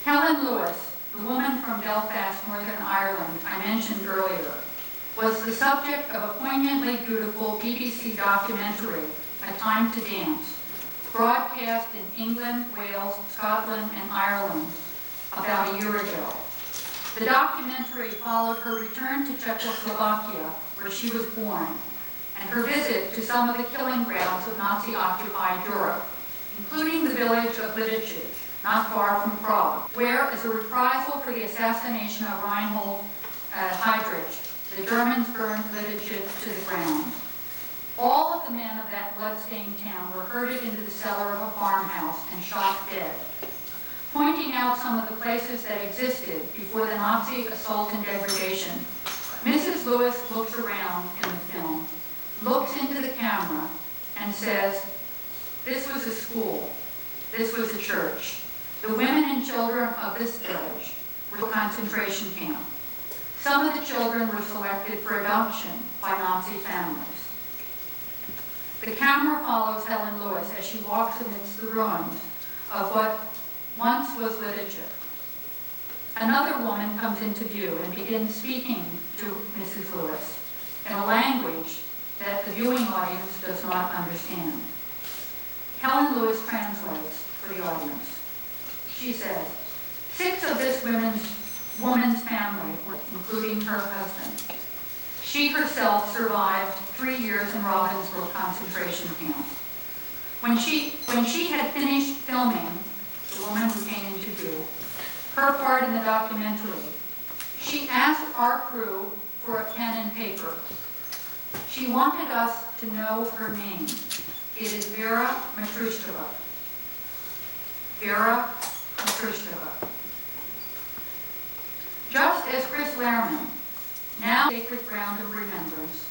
Helen Lewis, the woman from Belfast, Northern Ireland, I mentioned earlier, was the subject of a poignantly beautiful BBC documentary, A Time to Dance, broadcast in England, Wales, Scotland, and Ireland about a year ago. The documentary followed her return to Czechoslovakia, where she was born, and her visit to some of the killing grounds of Nazi-occupied Europe, including the village of Lidice, not far from Prague, where, as a reprisal for the assassination of Reinhold Heydrich, the Germans burned Lidice to the ground. All of the men of that blood-stained town were herded into the cellar of a farmhouse and shot dead, pointing out some of the places that existed before the Nazi assault and degradation. Mrs. Lewis looks around in the film, looks into the camera, and says, "This was a school. This was a church. The women and children of this village were a concentration camp. Some of the children were selected for adoption by Nazi families." The camera follows Helen Lewis as she walks amidst the ruins of what once was Lidice. Another woman comes into view and begins speaking to Mrs. Lewis in a language that the viewing audience does not understand. Helen Lewis translates for the audience. She says, 6 of this woman's family, including her husband. She herself survived 3 years in Ravensbrück concentration camp. When she had finished filming, the woman who came into view, her part in the documentary, she asked our crew for a pen and paper. She wanted us to know her name. It is Vera Matrushkova. Vera Matrushkova. Just as Chris Lehrman, now sacred ground of remembrance,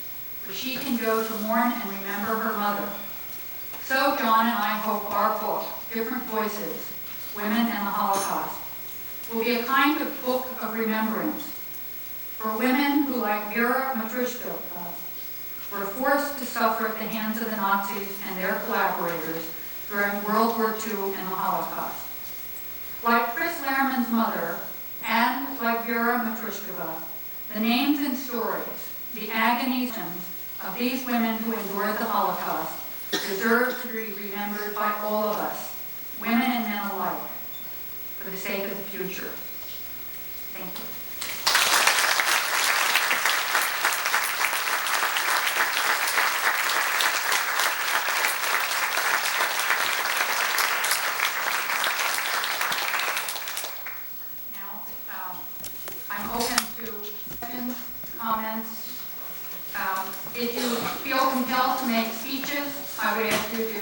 where she can go to mourn and remember her mother, so John and I hope our book, Different Voices, Women and the Holocaust, will be a kind of book of remembrance for women who, like Vera Matrushkova, were forced to suffer at the hands of the Nazis and their collaborators during World War II and the Holocaust. Like Chris Lehrman's mother, and like Vera Matrushkova, the names and stories, the agonies of these women who endured the Holocaust deserve to be remembered by all of us, women and men alike, for the sake of the future. Thank you. comments. If you feel compelled to make speeches, I would ask you to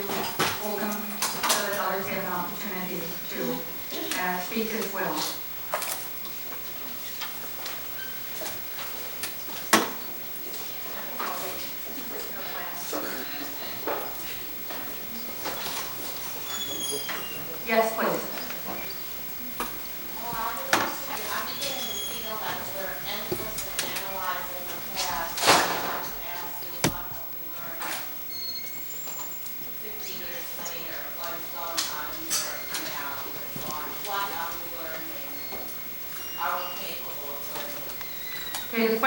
hold them so that others have an opportunity to speak as well. Yes, please. Okay, the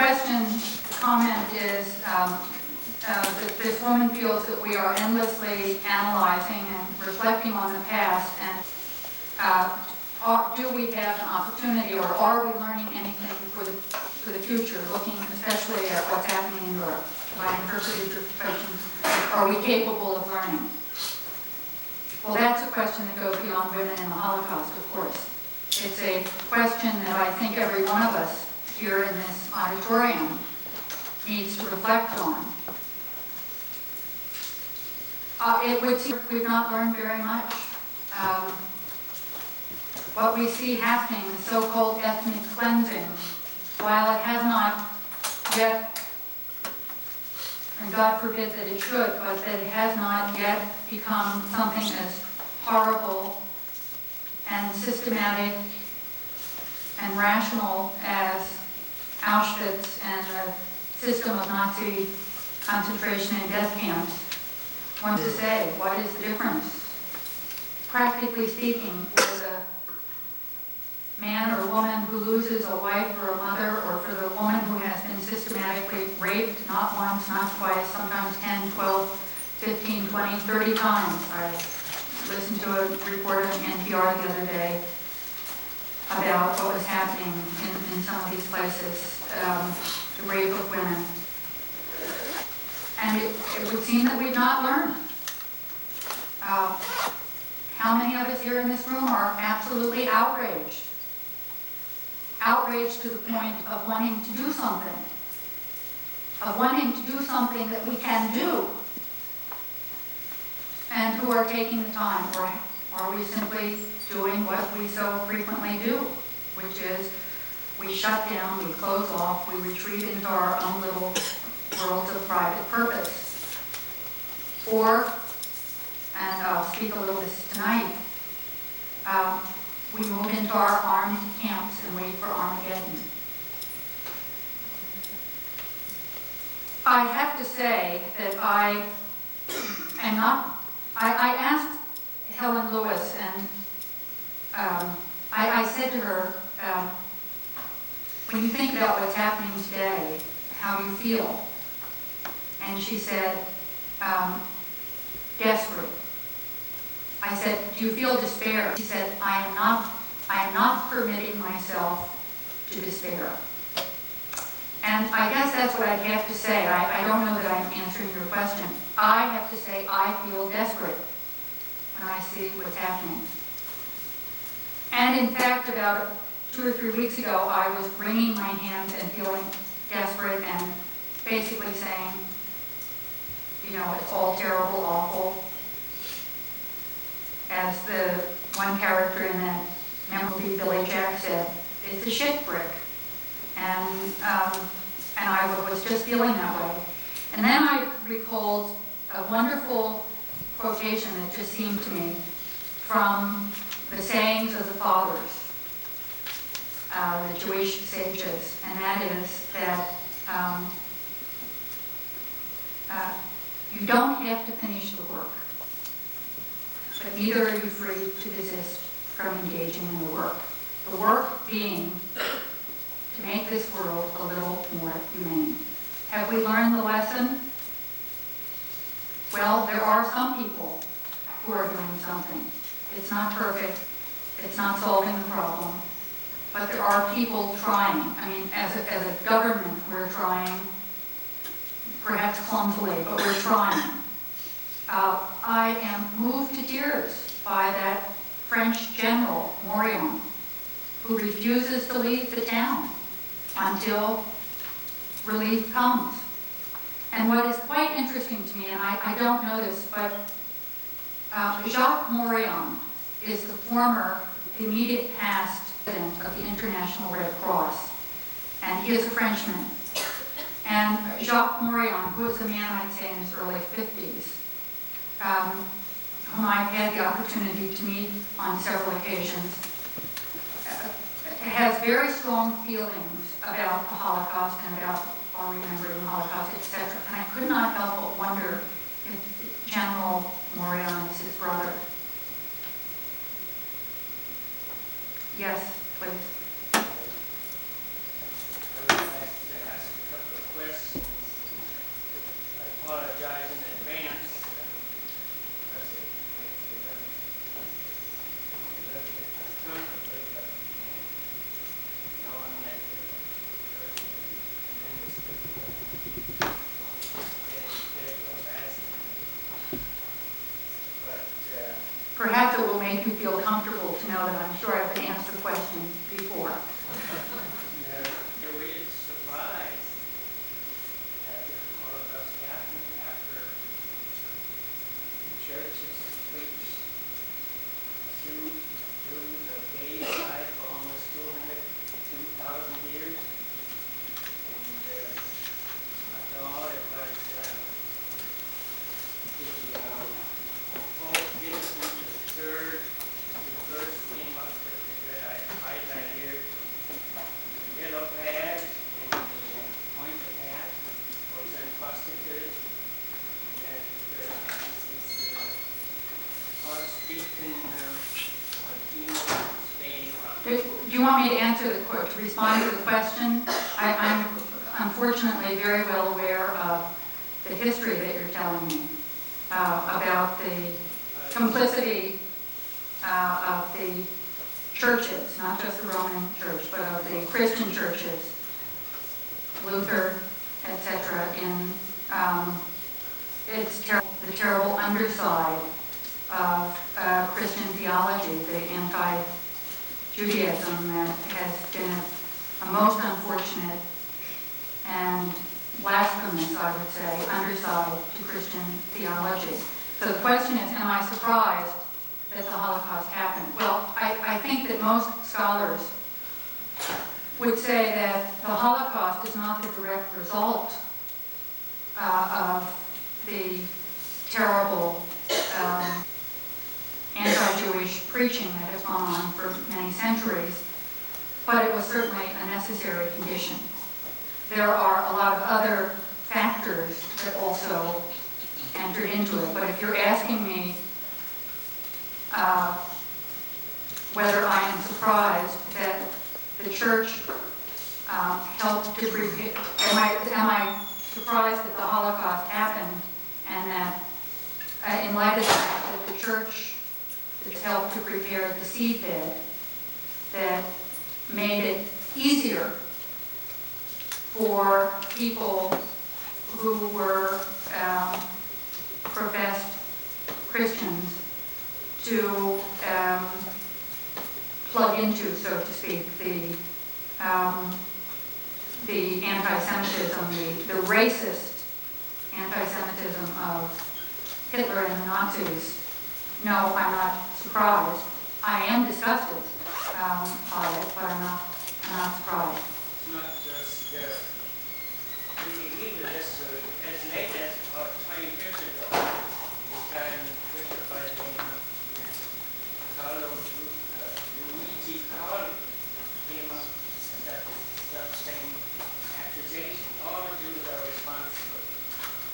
comment is that this woman feels that we are endlessly analyzing and reflecting on the past, and do we have an opportunity, or are we learning anything for the future, looking especially at what's happening in Europe? If I interpreted your question, are we capable of learning? Well, that's a question that goes beyond women in the Holocaust, of course. It's a question that I think every one of us here in this auditorium needs to reflect on. It would seem we've not learned very much. What we see happening, the so-called ethnic cleansing, while it has not yet, and God forbid that it should, but that it has not yet become something as horrible and systematic and rational as Auschwitz and the system of Nazi concentration and death camps. One to say, what is the difference? Practically speaking, for the man or woman who loses a wife or a mother, or for the woman who has been systematically raped, not once, not twice, sometimes 10, 12, 15, 20, 30 times. I listened to a report on NPR the other day about what was happening in some of these places, the rape of women. And it would seem that we've not learned. How many of us here in this room are absolutely outraged? Outraged to the point of wanting to do something. Of wanting to do something that we can do. And who are taking the time, or are we simply doing what we so frequently do, which is we shut down, we close off, we retreat into our own little worlds of private purpose. Or, and I'll speak a little this tonight, we move into our armed camps and wait for Armageddon. I have to say that I asked Helen Lewis, and I said to her, when you think about what's happening today, how do you feel? And she said, desperate. I said, do you feel despair? She said, I am not permitting myself to despair. And I guess that's what I'd have to say. I don't know that I'm answering your question. I have to say I feel desperate when I see what's happening. And in fact, about 2 or 3 weeks ago, I was wringing my hands and feeling desperate and basically saying, you know, it's all terrible, awful. As the one character in that memorable Billy Jack said, it's a shit brick. And I was just feeling that way. And then I recalled a wonderful quotation that just seemed to me from the sayings of the fathers, the Jewish sages, and that is that you don't have to finish the work, but neither are you free to desist from engaging in the work. The work being to make this world a little more humane. Have we learned the lesson? Well, there are some people who are doing something. It's not perfect. It's not solving the problem. But there are people trying. I mean, as a government, we're trying, perhaps clumsily, but we're trying. I am moved to tears by that French general, Morion, who refuses to leave the town until relief comes. And what is quite interesting to me, and I don't know this, but Jacques Morion is the former immediate past president of the International Red Cross, and he is a Frenchman. And Jacques Morion, who is a man, I'd say, in his early 50s, whom I've had the opportunity to meet on several occasions, has very strong feelings about the Holocaust and about our remembering the Holocaust, etc. And I could not help but wonder if General Morion is his brother. Yes, please. I would like to ask a couple of questions. I apologize in advance because it makes me look uncomfortable, but knowing that you're a tremendous people, Perhaps it will make you feel comfortable to know that I'm sure I've been asked the question before. Were you surprised that the Holocaust happened after the churches preached Jews of gay life for almost 2,000 years? And after all, it was the Pope Innocent III who first came up with the good idea. Yellow pad and the pointed hat was unconstituted. And that this Archdeacon staying around. Do you want me to answer to respond to the question? I'm unfortunately very well aware of the history that you're telling me about the complicity of the churches, not just the Roman Church, but of the Christian churches, Luther, etc., in the terrible underside of Christian theology, the anti-Judaism that has been a most unfortunate and blasphemous, I would say, underside to Christian theology. So the question is, am I surprised that the Holocaust happened? Well, I think that most scholars would say that the Holocaust is not the direct result of the terrible anti-Jewish preaching that has gone on for many centuries, but it was certainly a necessary condition. There are a lot of other factors that also entered into it, but if you're asking me whether I am surprised that the church helped to prepare, am I surprised that the Holocaust happened and that in light of that the church helped to prepare the seedbed that made it easier for people who were professed Christians to plug into, so to speak, the anti-Semitism, the racist anti-Semitism of Hitler and the Nazis. No, I'm not surprised. I am disgusted by it, but I'm not surprised. It's not just even this as late as about 20 years ago. This guy in Twitter by the name of Luigi Carli came up with that same accusation. All Jews are responsible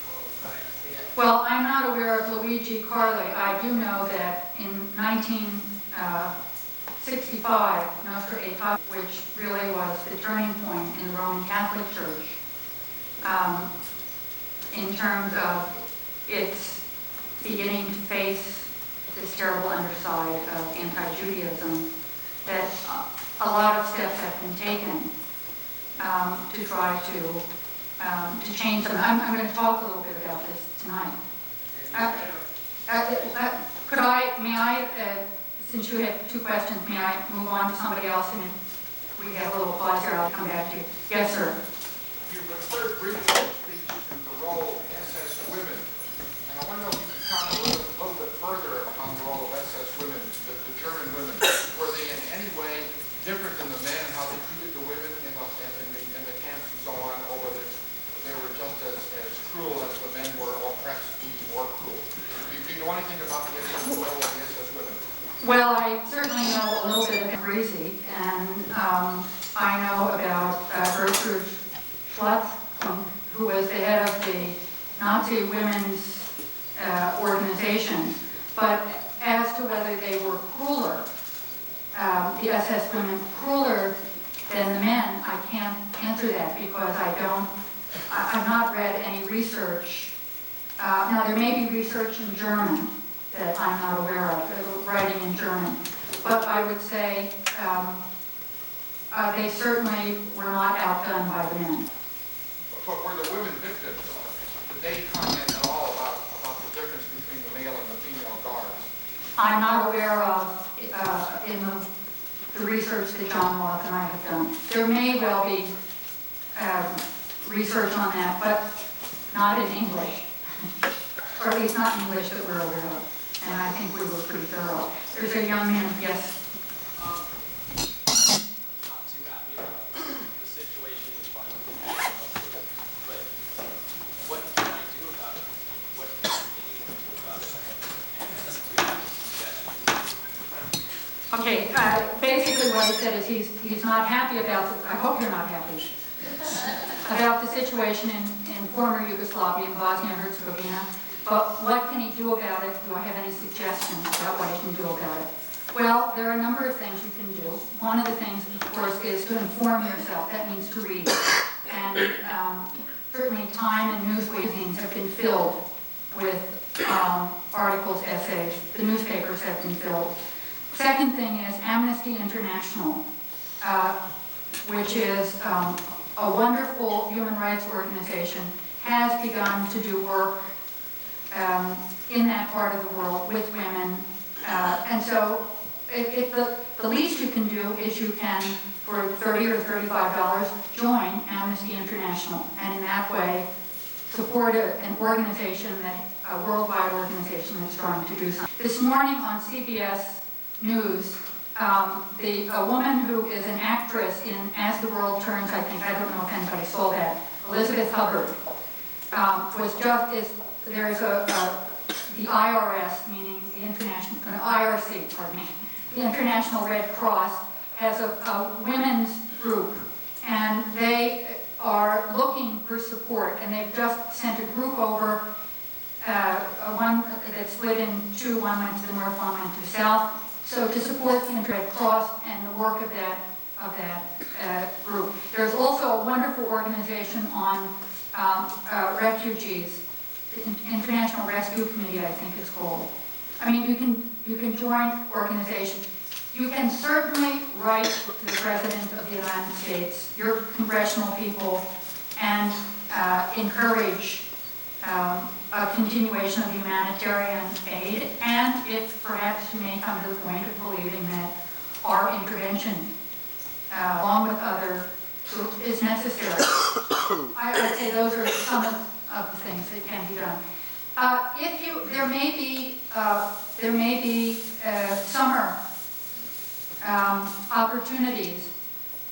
for crimes there. Well, I'm not aware of Luigi Carli. I do know that in 1965, Nostra Aetate, which really was the turning point in the Roman Catholic Church, in terms of its beginning to face this terrible underside of anti-Judaism, that a lot of steps have been taken to try to change them. I'm going to talk a little bit about this tonight. Since you had two questions, may I move on to somebody else? And if we have a little pause here, I'll come back to you. Yes, sir. you referred briefly in your speech to the role of SS women, and I wonder if you could comment a little bit further on the role of SS women, the German women. Were they in any way different than the men, how they treated the women in the camps and so on, or whether they were just as cruel as the men were, or perhaps even more cruel? Do you know anything about the role of the SS women? Well, I certainly know a little bit about Greasy, and I know about Gertrude Schlutz, who was the head of the Nazi women's organization. But as to whether they were crueler, the SS women crueler than the men, I can't answer that because I've not read any research. Now, there may be research in German that I'm not aware of, writing in German. But I would say they certainly were not outdone by the men. But were the women victims? Did they comment at all about the difference between the male and the female guards? I'm not aware of in the research that John Roth and I have done. There may well be research on that, but not in English. Or at least not in English that we're aware of. And I think we were pretty thorough. There's a young man, yes. Not too happy about the situation with violence, but what can I do about it? What can anyone do about it? And do you have any suggestions? Okay, basically what he said is he's not happy about I hope you're not happy, about the situation in former Yugoslavia, in Bosnia and Herzegovina. But what can he do about it? Do I have any suggestions about what he can do about it? Well, there are a number of things you can do. One of the things, of course, is to inform yourself. That means to read. And certainly Time and news magazines have been filled with articles, essays. The newspapers have been filled. Second thing is Amnesty International, which is a wonderful human rights organization, has begun to do work in that part of the world with women. And so the least you can do is you can, for $30 or $35, join Amnesty International. And in that way, support an organization, a worldwide organization that's trying to do something. This morning on CBS News, a woman who is an actress in As the World Turns, I don't know if anybody saw that, Elizabeth Hubbard, there's the IRS, meaning the International, IRC, pardon me, the International Red Cross has a women's group, and they are looking for support, and they've just sent a group over, one that split in two, one went to the north, one went to the south, so to support the Red Cross and the work of that group. There's also a wonderful organization on refugees, the International Rescue Committee, I think it's called. I mean, you can join organizations. You can certainly write to the President of the United States, your congressional people, and encourage a continuation of humanitarian aid, and if perhaps you may come to the point of believing that our intervention, along with other groups, is necessary. I'd say those are some of the things that can be done. There may be summer opportunities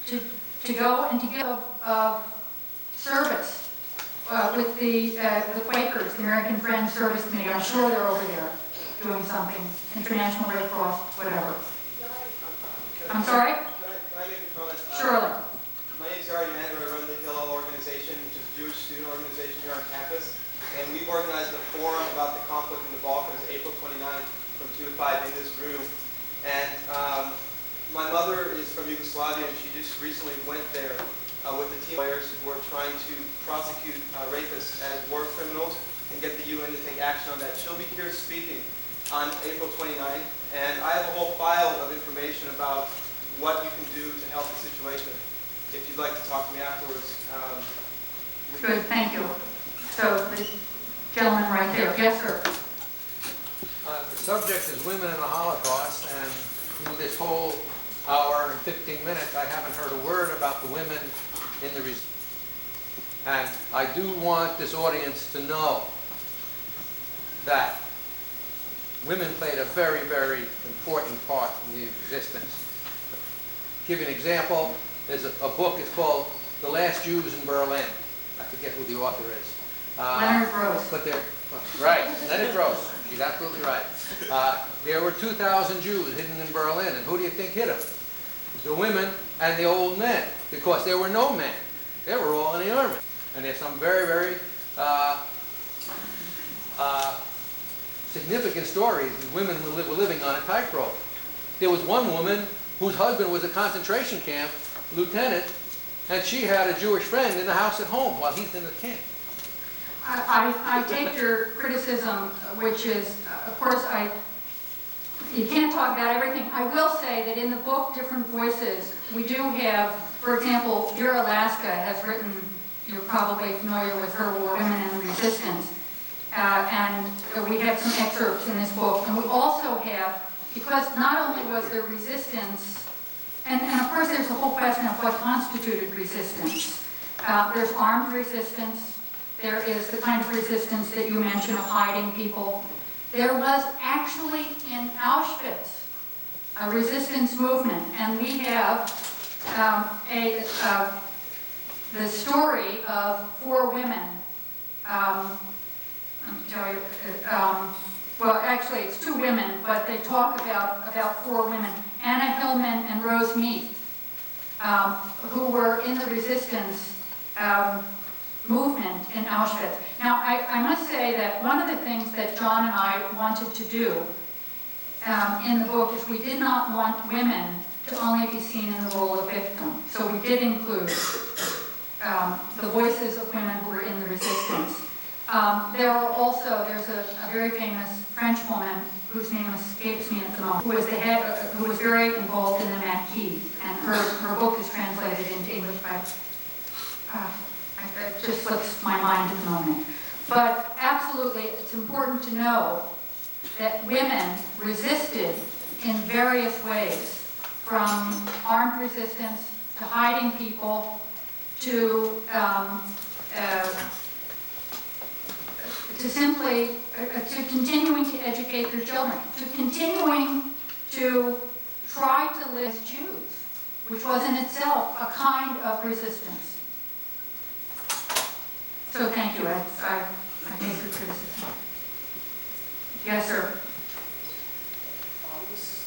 to go and to give of service with the Quakers, the American Friends Service Committee. I'm sure they're over there doing something. International Red Cross, whatever. I'm sorry? Can I make a comment? Surely. My name is Yari Mander. I run the Hillel organization, which is a Jewish student organization here on campus. And we've organized a forum about the conflict in the Balkans, April 29th, from 2 to 5 in this room. And my mother is from Yugoslavia, and she just recently went there with the team lawyers who are trying to prosecute rapists as war criminals and get the UN to take action on that. She'll be here speaking on April 29th, and I have a whole file of information about what you can do to help the situation. If you'd like to talk to me afterwards. Good, thank you. So the gentleman right there. Yes, sir. The subject is women in the Holocaust, and through this whole hour and 15 minutes, I haven't heard a word about the women in the And I do want this audience to know that women played a very, very important part in the existence. To give you an example, there's a book, it's called The Last Jews in Berlin. I forget who the author is. Leonard Gross. But they're, right, Leonard Gross. She's absolutely right. There were 2,000 Jews hidden in Berlin, and who do you think hid them? The women and the old men, because there were no men. They were all in the army. And there's some very, very significant stories of women who were living on a tightrope. There was one woman whose husband was a concentration camp lieutenant, and she had a Jewish friend in the house at home while he's in the camp. I take your criticism, which is, of course, you can't talk about everything. I will say that in the book, Different Voices, we do have, for example, Vera Alaska has written, you're probably familiar with her, Women in Resistance, and we have some excerpts in this book. And we also have, because not only was there resistance, and of course there's the whole question of what constituted resistance. There's armed resistance. There is the kind of resistance that you mentioned of hiding people. There was actually in Auschwitz a resistance movement, and we have the story of 4 women. Let me tell you, well, actually it's 2 women, but they talk about 4 women, Anna Hillman and Rose Meath, who were in the resistance movement in Auschwitz. Now, I must say that one of the things that John and I wanted to do in the book is we did not want women to only be seen in the role of victim. So we did include the voices of women who were in the resistance. There's a very famous French woman whose name escapes me at the moment, who was very involved in the Maquis, and her book is translated into English by, it just slips my mind at the moment. But absolutely, it's important to know that women resisted in various ways, from armed resistance to hiding people to simply to continuing to educate their children, to continuing to try to live as Jews, which was in itself a kind of resistance. So thank you, Ed. I take your criticism. Yes, sir.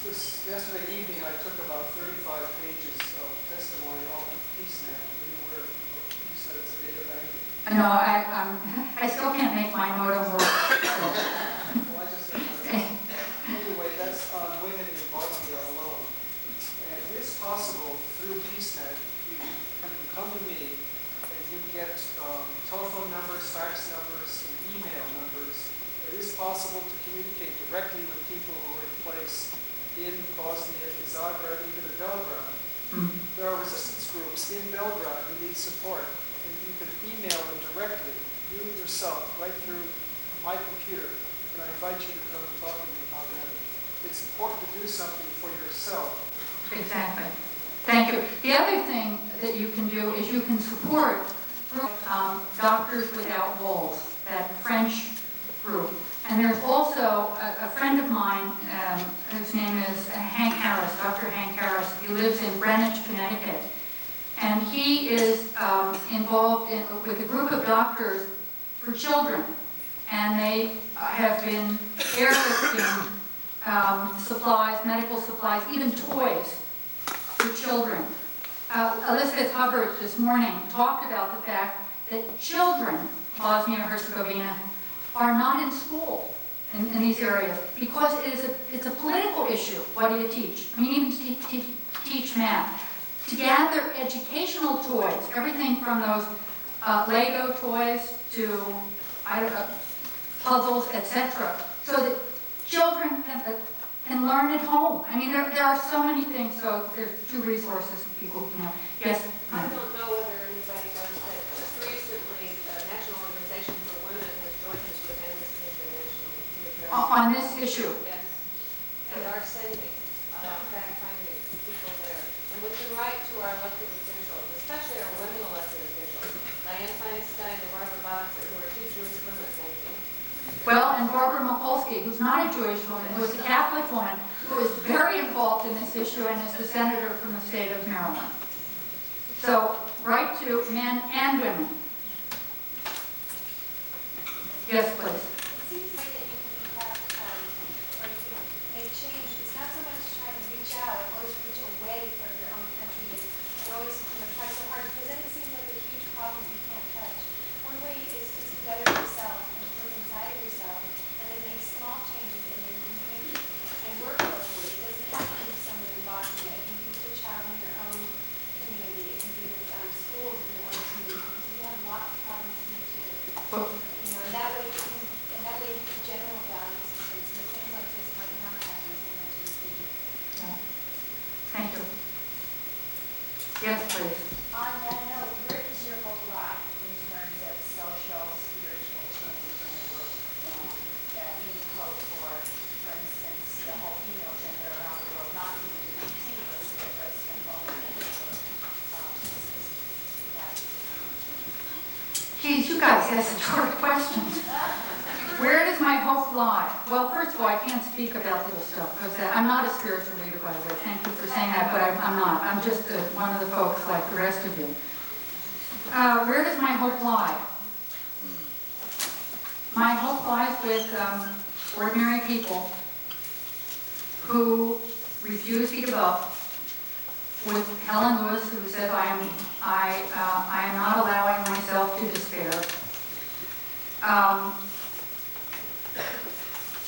Yesterday evening, I took about 35 pages of testimony off of PeaceNet. Are you aware of PeaceNet's data bank? No, I still can't make my modem work. Well, I just anyway, that's on women in Bosnia alone. And it is possible through PeaceNet, you can come to me and you get telephone numbers, fax numbers, and email numbers. It is possible to communicate directly with people who are in place in Bosnia, in Zagreb, even in Belgrade. Mm-hmm. There are resistance groups in Belgrade who need support, and you can email them directly, you yourself, right through my computer, and I invite you to come and talk to me about that. It's important to do something for yourself. Exactly. Thank you. The other thing that you can do is you can support Doctors Without Walls, that French group. And there's also a friend of mine whose name is Hank Harris, Dr. Hank Harris. He lives in Greenwich, Connecticut. And he is involved with a group of doctors for children. And they have been airlifting supplies, medical supplies, even toys for children. Elizabeth Hubbard this morning talked about the fact that children, Bosnia and Herzegovina, are not in school in these areas because it's a political issue. What do you teach? I mean, even to teach math. To gather educational toys, everything from those Lego toys to puzzles, etc., so that children can learn at home. I mean, there are so many things. So there's 2 resources for people who can help. Yes. I don't know whether anybody knows that just recently the National Organization for Women has joined us with Amnesty International. On this issue. Yes. And are sending fact-finding people there. And we can write to our elected officials, especially our women elected officials. Diane Feinstein Well, and Barbara Mikulski, who's not a Jewish woman, who is a Catholic woman, who is very involved in this issue and is the senator from the state of Maryland. So, right to men and women. Yes, please. It seems like that you can have, or you can make change. It's not so much trying to reach out, always reach away from your own country. You always try so hard, because then it seems like a huge problem you can't touch. One way is just to better yourself and look inside of yourself, and then make small changes in your community and work locally. It doesn't have to be someone in Bosnia. It can be the child in your own community. It can be with schools in your own community. You have lots of problems to do too. Well, And that way you can general values systems, and things like this might not happen so much in the future. thank you. Yes, please. On that note, where does your hope lie in terms of social, spiritual change in the world? That you hope for instance, the whole female gender around the world not to be continuously at risk and vulnerable Geez, you guys ask such hard questions. Where does my hope lie? Well, first of all, I can't speak about this stuff because I'm not a spiritual leader, by the way. Thank you for saying that, but I'm not. I'm just one of the folks like the rest of you. Where does my hope lie? My hope lies with ordinary people who refuse to give up, with Helen Lewis, who says I am not allowing myself to despair.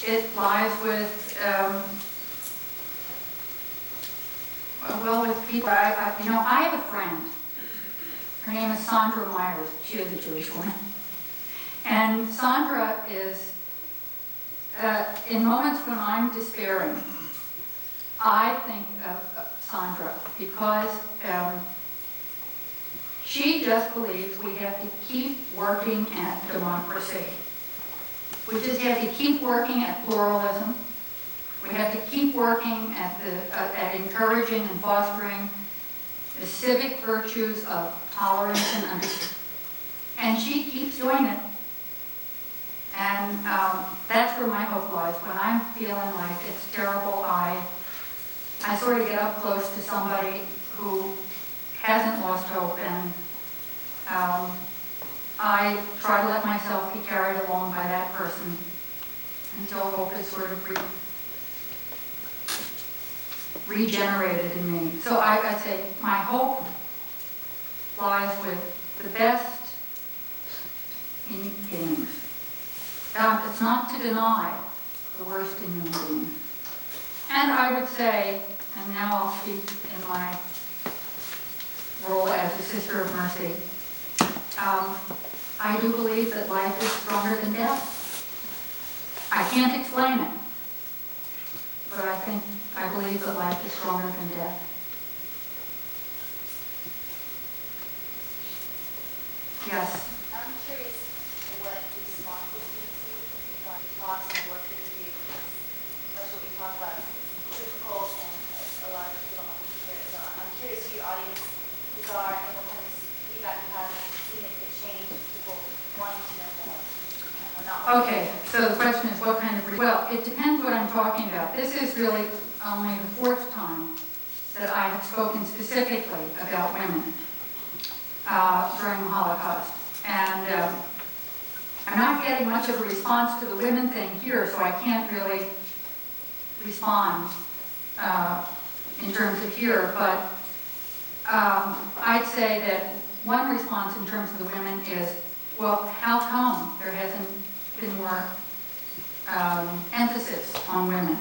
It lies with well, with people. I have a friend. Her name is Sandra Myers. She is a Jewish woman, and Sandra is in moments when I'm despairing, I think of Sandra because she just believes we have to keep working at democracy. We just have to keep working at pluralism. We have to keep working at encouraging and fostering the civic virtues of tolerance and understanding. And she keeps doing it. And that's where my hope lies. When I'm feeling like it's terrible, I sort of get up close to somebody who hasn't lost hope, and I try to let myself be carried along by that person until hope is sort of regenerated in me. So I'd say my hope lies with the best in beings. It's not to deny the worst in human beings. And I would say, and now I'll speak in my role as a sister of mercy, I do believe that life is stronger than death. I can't explain it, but I believe that life is stronger than death. Yes? I'm curious what responses you receive from talks and work that you do, because much what you talk about is difficult and a lot of people don't want to hear it. So I'm curious who your audience are and what kind of feedback you have seen if it changed people wanting to know more. Okay, so the question is what kind of, well, it depends what I'm talking about. This is really only the fourth time that I have spoken specifically about women during the Holocaust. And I'm not getting much of a response to the women thing here, so I can't really respond in terms of here, but I'd say that one response in terms of the women is, well, how come there hasn't been more emphasis on women?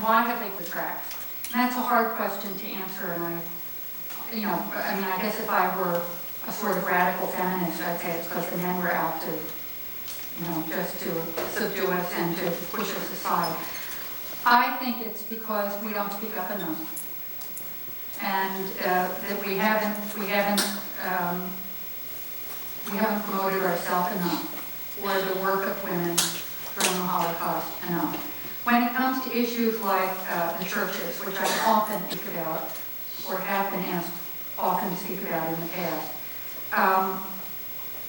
Why have they put tracks? And that's a hard question to answer, and I guess if I were a sort of radical feminist, I'd say it's because the men were out to, just to subdue us and to push us aside. I think it's because we don't speak up enough, and that we haven't promoted ourselves enough, or the work of women during the Holocaust enough. When it comes to issues like the churches, which I often speak about, or have been asked often to speak about in the past,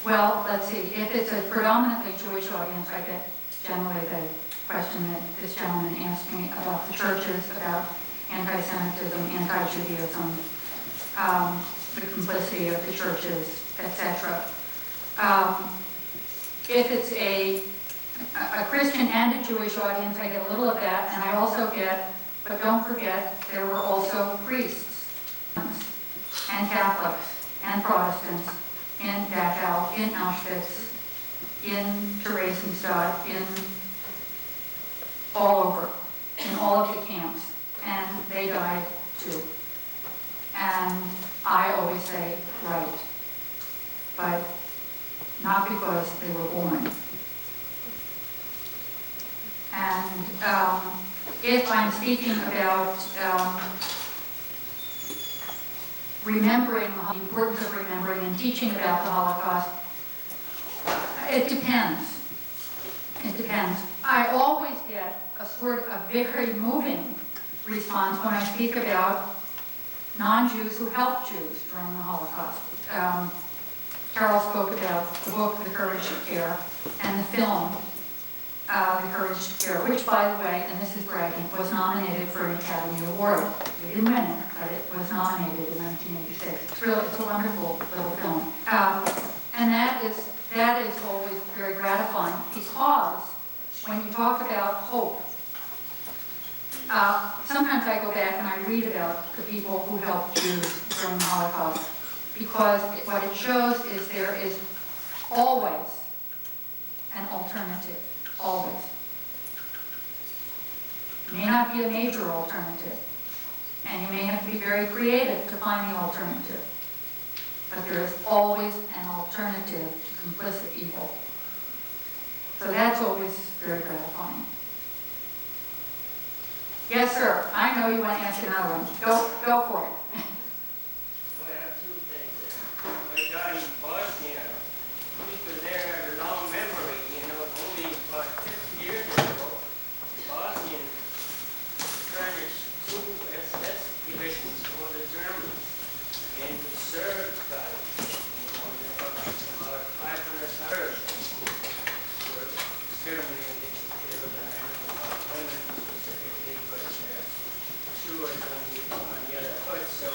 well, let's see, if it's a predominantly Jewish audience, I get generally the question that this gentleman asked me about the churches, about anti-Semitism, anti-Judaism, the complicity of the churches, etc. If it's a Christian and a Jewish audience, I get a little of that, and I also get, but don't forget, there were also priests and Catholics and Protestants in Dachau, in Auschwitz, in Theresienstadt, in all over, in all of the camps, and they died too. And I always say, right, but not because they were born. And if I'm speaking about remembering, the importance of remembering and teaching about the Holocaust, it depends. It depends. I always get a sort of very moving response when I speak about non-Jews who helped Jews during the Holocaust. Carol spoke about the book, The Courage to Care, and the film, The Courage to Care, which, by the way, and this is bragging, was nominated for an Academy Award. We didn't win it, but it was nominated in 1986. It's a wonderful little film. And that is always very gratifying, because when you talk about hope, sometimes I go back and I read about the people who helped Jews during the Holocaust, because what it shows is there is always an alternative, always. It may not be a major alternative, and you may have to be very creative to find the alternative, but there is always an alternative to complicit evil. So that's always very gratifying. Yes, sir. I know you want to ask another one. Go for it. Well, two things. Regarding Bosnia, people there have a long memory. Only about 50 years ago, Bosnians furnished 2 SS divisions for the Germans and the Serbs got it. About 500 Serbs were exterminated. Killed. I don't know about women specifically, but two are on the other foot. So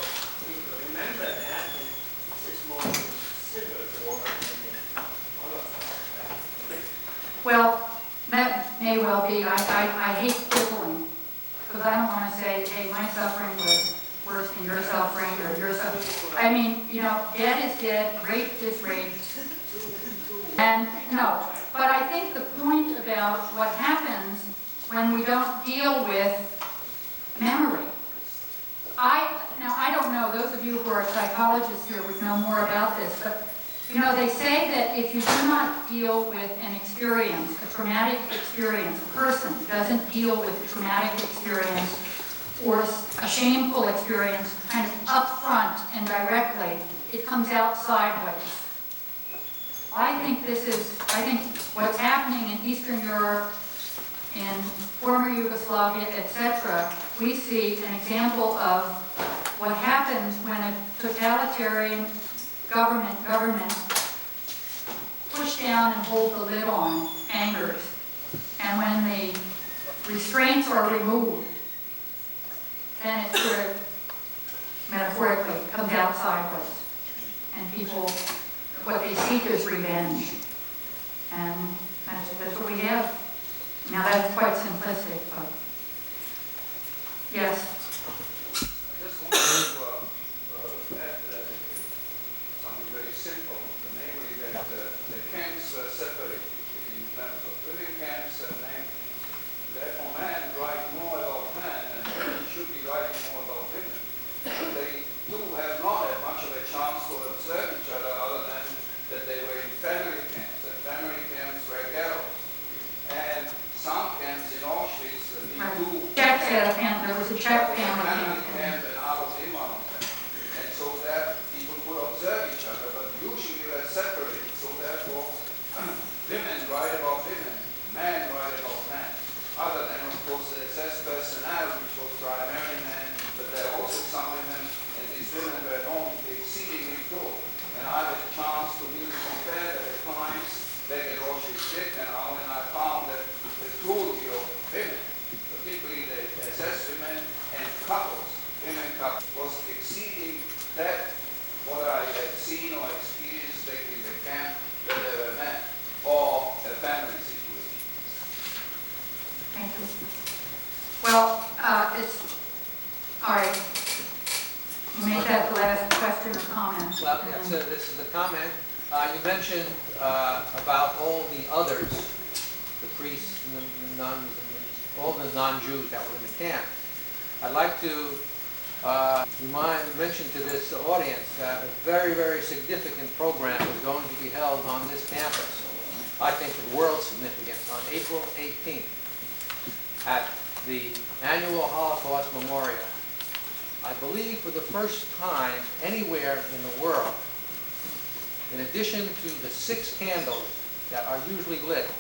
people remember that, and this is more civil war than the Holocaust. Well, that may well be. I hate quibbling, because I don't want to say, hey, my suffering was worse than your suffering, or your suffering. I mean, dead is dead, raped is raped. And no, but I think the point about what happens when we don't deal with memory. I don't know, those of you who are psychologists here would know more about this, but they say that if you do not deal with an experience, a traumatic experience, a person doesn't deal with a traumatic experience or a shameful experience kind of upfront and directly, it comes out sideways. I think what's happening in Eastern Europe, in former Yugoslavia, etc., we see an example of what happens when a totalitarian government push down and hold the lid on angers. And when the restraints are removed, then it sort of metaphorically comes out sideways. And people, what they seek is revenge. And that's what we have. Now that's quite simplistic, but yes. I just want to add something very simple, namely that the camps were separated in terms of living camps and names. Therefore, men write more about men, and women should be writing more about women. They do have not had much of a chance to observe each other than that they were in family camps, and family camps were ghettos. And some camps in Auschwitz, There was a Czech family camp, and I was in one of them. And so that people could observe each other, but usually they're separated. So therefore, women write about women, men write about men. Other than, of course, the SS personnel, which was primarily men, but there are also some women, and these women were known to be exceedingly good. And I had a chance to really compare the times back at Auschwitz-Birkenau, and I found that couples, women couples, was exceeding that what I had seen or experienced taking the camp that I ever met, or a family situation. Thank you. Well, it's, all right. Make that the last question or comment. Well, yeah, so this is a comment. You mentioned about all the others, the priests and the nuns and all the non-Jews that were in the camp. I'd like to mention to this audience that a very, very significant program is going to be held on this campus. I think world significant, on April 18th at the annual Holocaust Memorial. I believe for the first time anywhere in the world, in addition to the 6 candles that are usually lit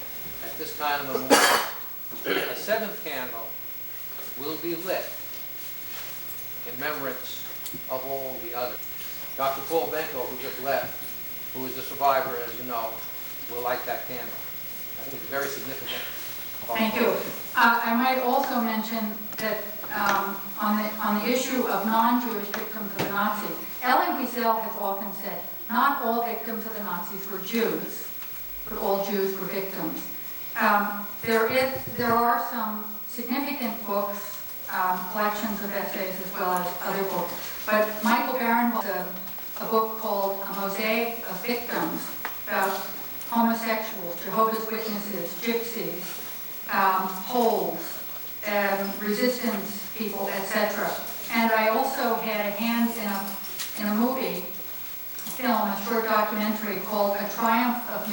at this kind of memorial, a 7th candle will be lit in remembrance of all the others. Dr. Paul Benko, who just left, who is a survivor, as you know, will light that candle. I think it's very significant. Thank you. I might also mention that on the issue of non-Jewish victims of the Nazis, Elie Wiesel has often said, not all victims of the Nazis were Jews, but all Jews were victims. There are some significant books, collections of essays as well as other books, but Michael Barron has a book called A Mosaic of Victims about homosexuals, Jehovah's Witnesses, gypsies, Poles, resistance people, etc. And I also had a hand in a movie, a film, a short documentary called A Triumph of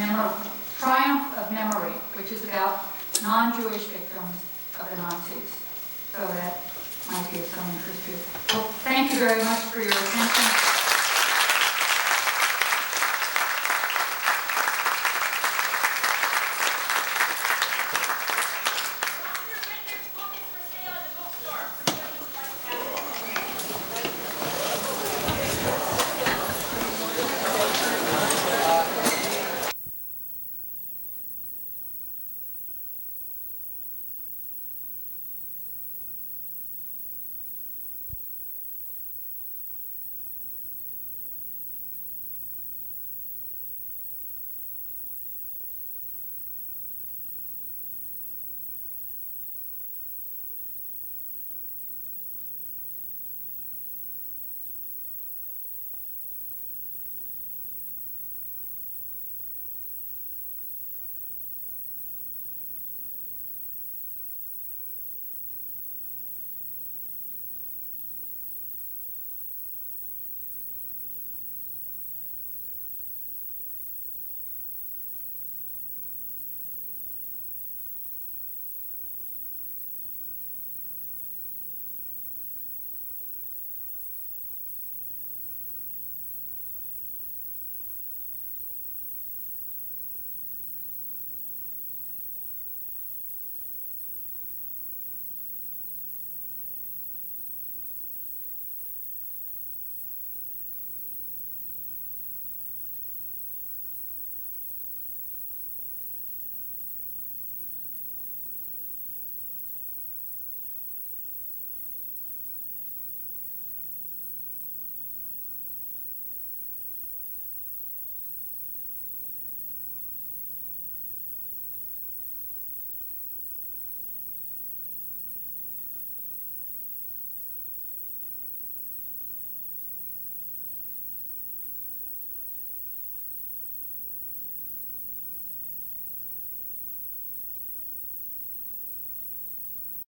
Memory, which is about non-Jewish victims of the Nazis. So that might be of some interest to you. Well, thank you very much for your attention.